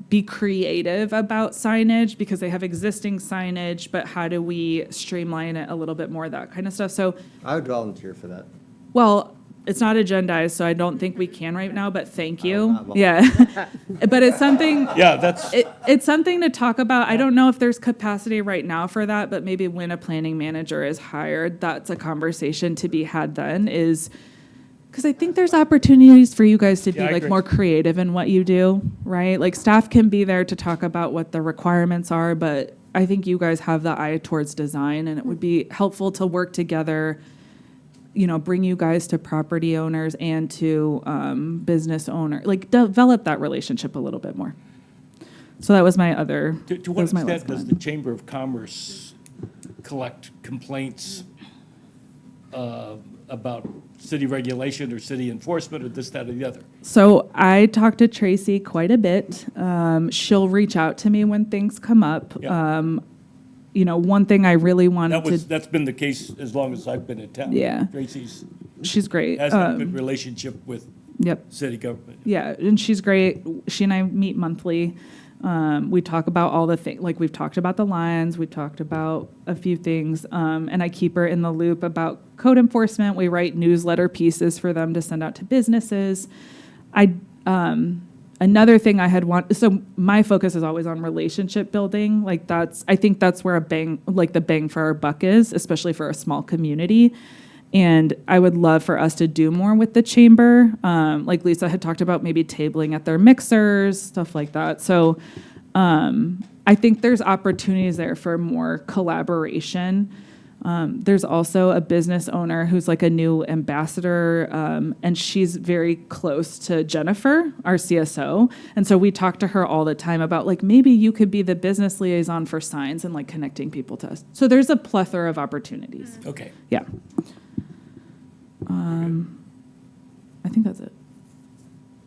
be creative about signage because they have existing signage, but how do we streamline it a little bit more, that kind of stuff. So, I would volunteer for that. well, it's not agendized, so I don't think we can right now, but thank you. not vol- Yeah. But it's something, Yeah, that's, it's something to talk about. I don't know if there's capacity right now for that, but maybe when a planning manager is hired, that's a conversation to be had then, is because I think there's opportunities for you guys to be Yeah, I like agree. more creative in what you do, right? Like staff can be there to talk about what the requirements are, but I think you guys have the eye towards design, and it would be helpful to work together, bring you guys to property owners and to business owner, like develop that relationship a little bit more. So that was my other. to what extent does the Chamber of Commerce collect complaints about city regulation or city enforcement or this, that, or the other? So I talk to Tracy quite a bit. She'll reach out to me when things come up. Yeah. One thing I really wanted to. That's been the case as long as I've been in town. Yeah. Tracy's She's great. has had a good relationship with Yep. city government. Yeah, and she's great. She and I meet monthly. We talk about all the things, like we've talked about the lines, we talked about a few things, and I keep her in the loop about code enforcement. We write newsletter pieces for them to send out to businesses. Another thing I had so my focus is always on relationship building. Like I think that's where the bang for our buck is, especially for a small community. And I would love for us to do more with the chamber. Like Lisa had talked about, maybe tabling at their mixers, stuff like that. So I think there's opportunities there for more collaboration. There's also a business owner who's like a new ambassador, and she's very close to Jennifer, our CSO. And so we talk to her all the time about like, maybe you could be the business liaison for signs and like connecting people to us. So there's a plethora of opportunities. Okay. Yeah. I think that's it.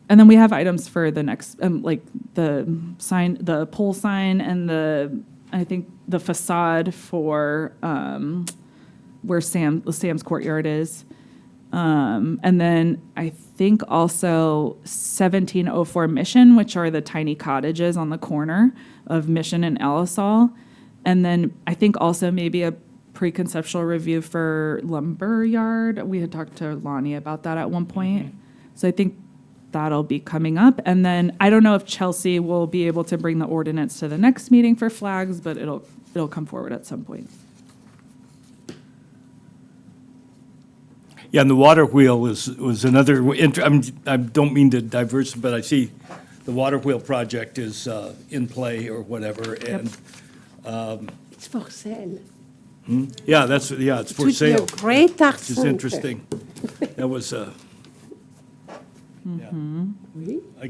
And then we have items for the next, like the sign, the pole sign, and I think the facade for where Sam's Courtyard is. And then I think also 1704 Mission, which are the tiny cottages on the corner of Mission and Elisol. And then I think also maybe a pre-conceptual review for Lumber Yard. We had talked to Lonnie about that at one point. So I think that'll be coming up. And then I don't know if Chelsea will be able to bring the ordinance to the next meeting for flags, but it'll come forward at some point. Yeah, and the water wheel was another, I don't mean to diverse, but I see the water wheel project is in play or whatever, and, It's for sale. yeah, it's for It would be sale. a great art Which is center. interesting. That was, yeah. Oui. I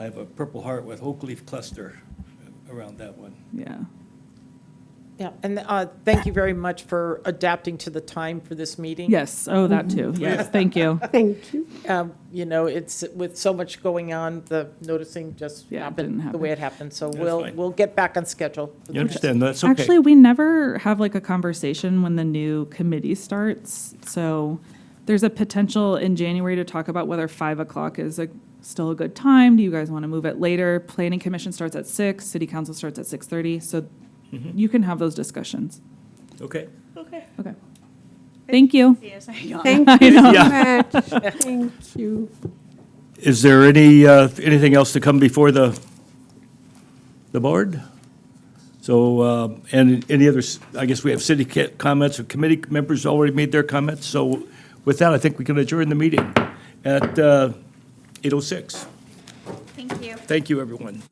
have a Purple Heart with oak leaf cluster around that one. Yeah. Yeah, and thank you very much for adapting to the time for this meeting. Yes. Oh, that too. Yes. Thank you. Thank you. You know, it's with so much going on, the noticing just Yeah, it didn't happened the way it happened. So That's we'll fine. get back on schedule. for You the next- understand, that's okay. Actually, we never have like a conversation when the new committee starts. So there's a potential in January to talk about whether 5 o'clock is still a good time. Do you guys want to move it later? Planning Commission starts at 6, City Council starts at 6:30. So you can have those discussions. Okay. Okay. Thank you. Thank you I so know. much. Thank you. Is there anything else to come before the board? So, and any others, I guess we have city comments, or committee members already made their comments. So with that, I think we can adjourn the meeting at 8:06. Thank you. Thank you, everyone.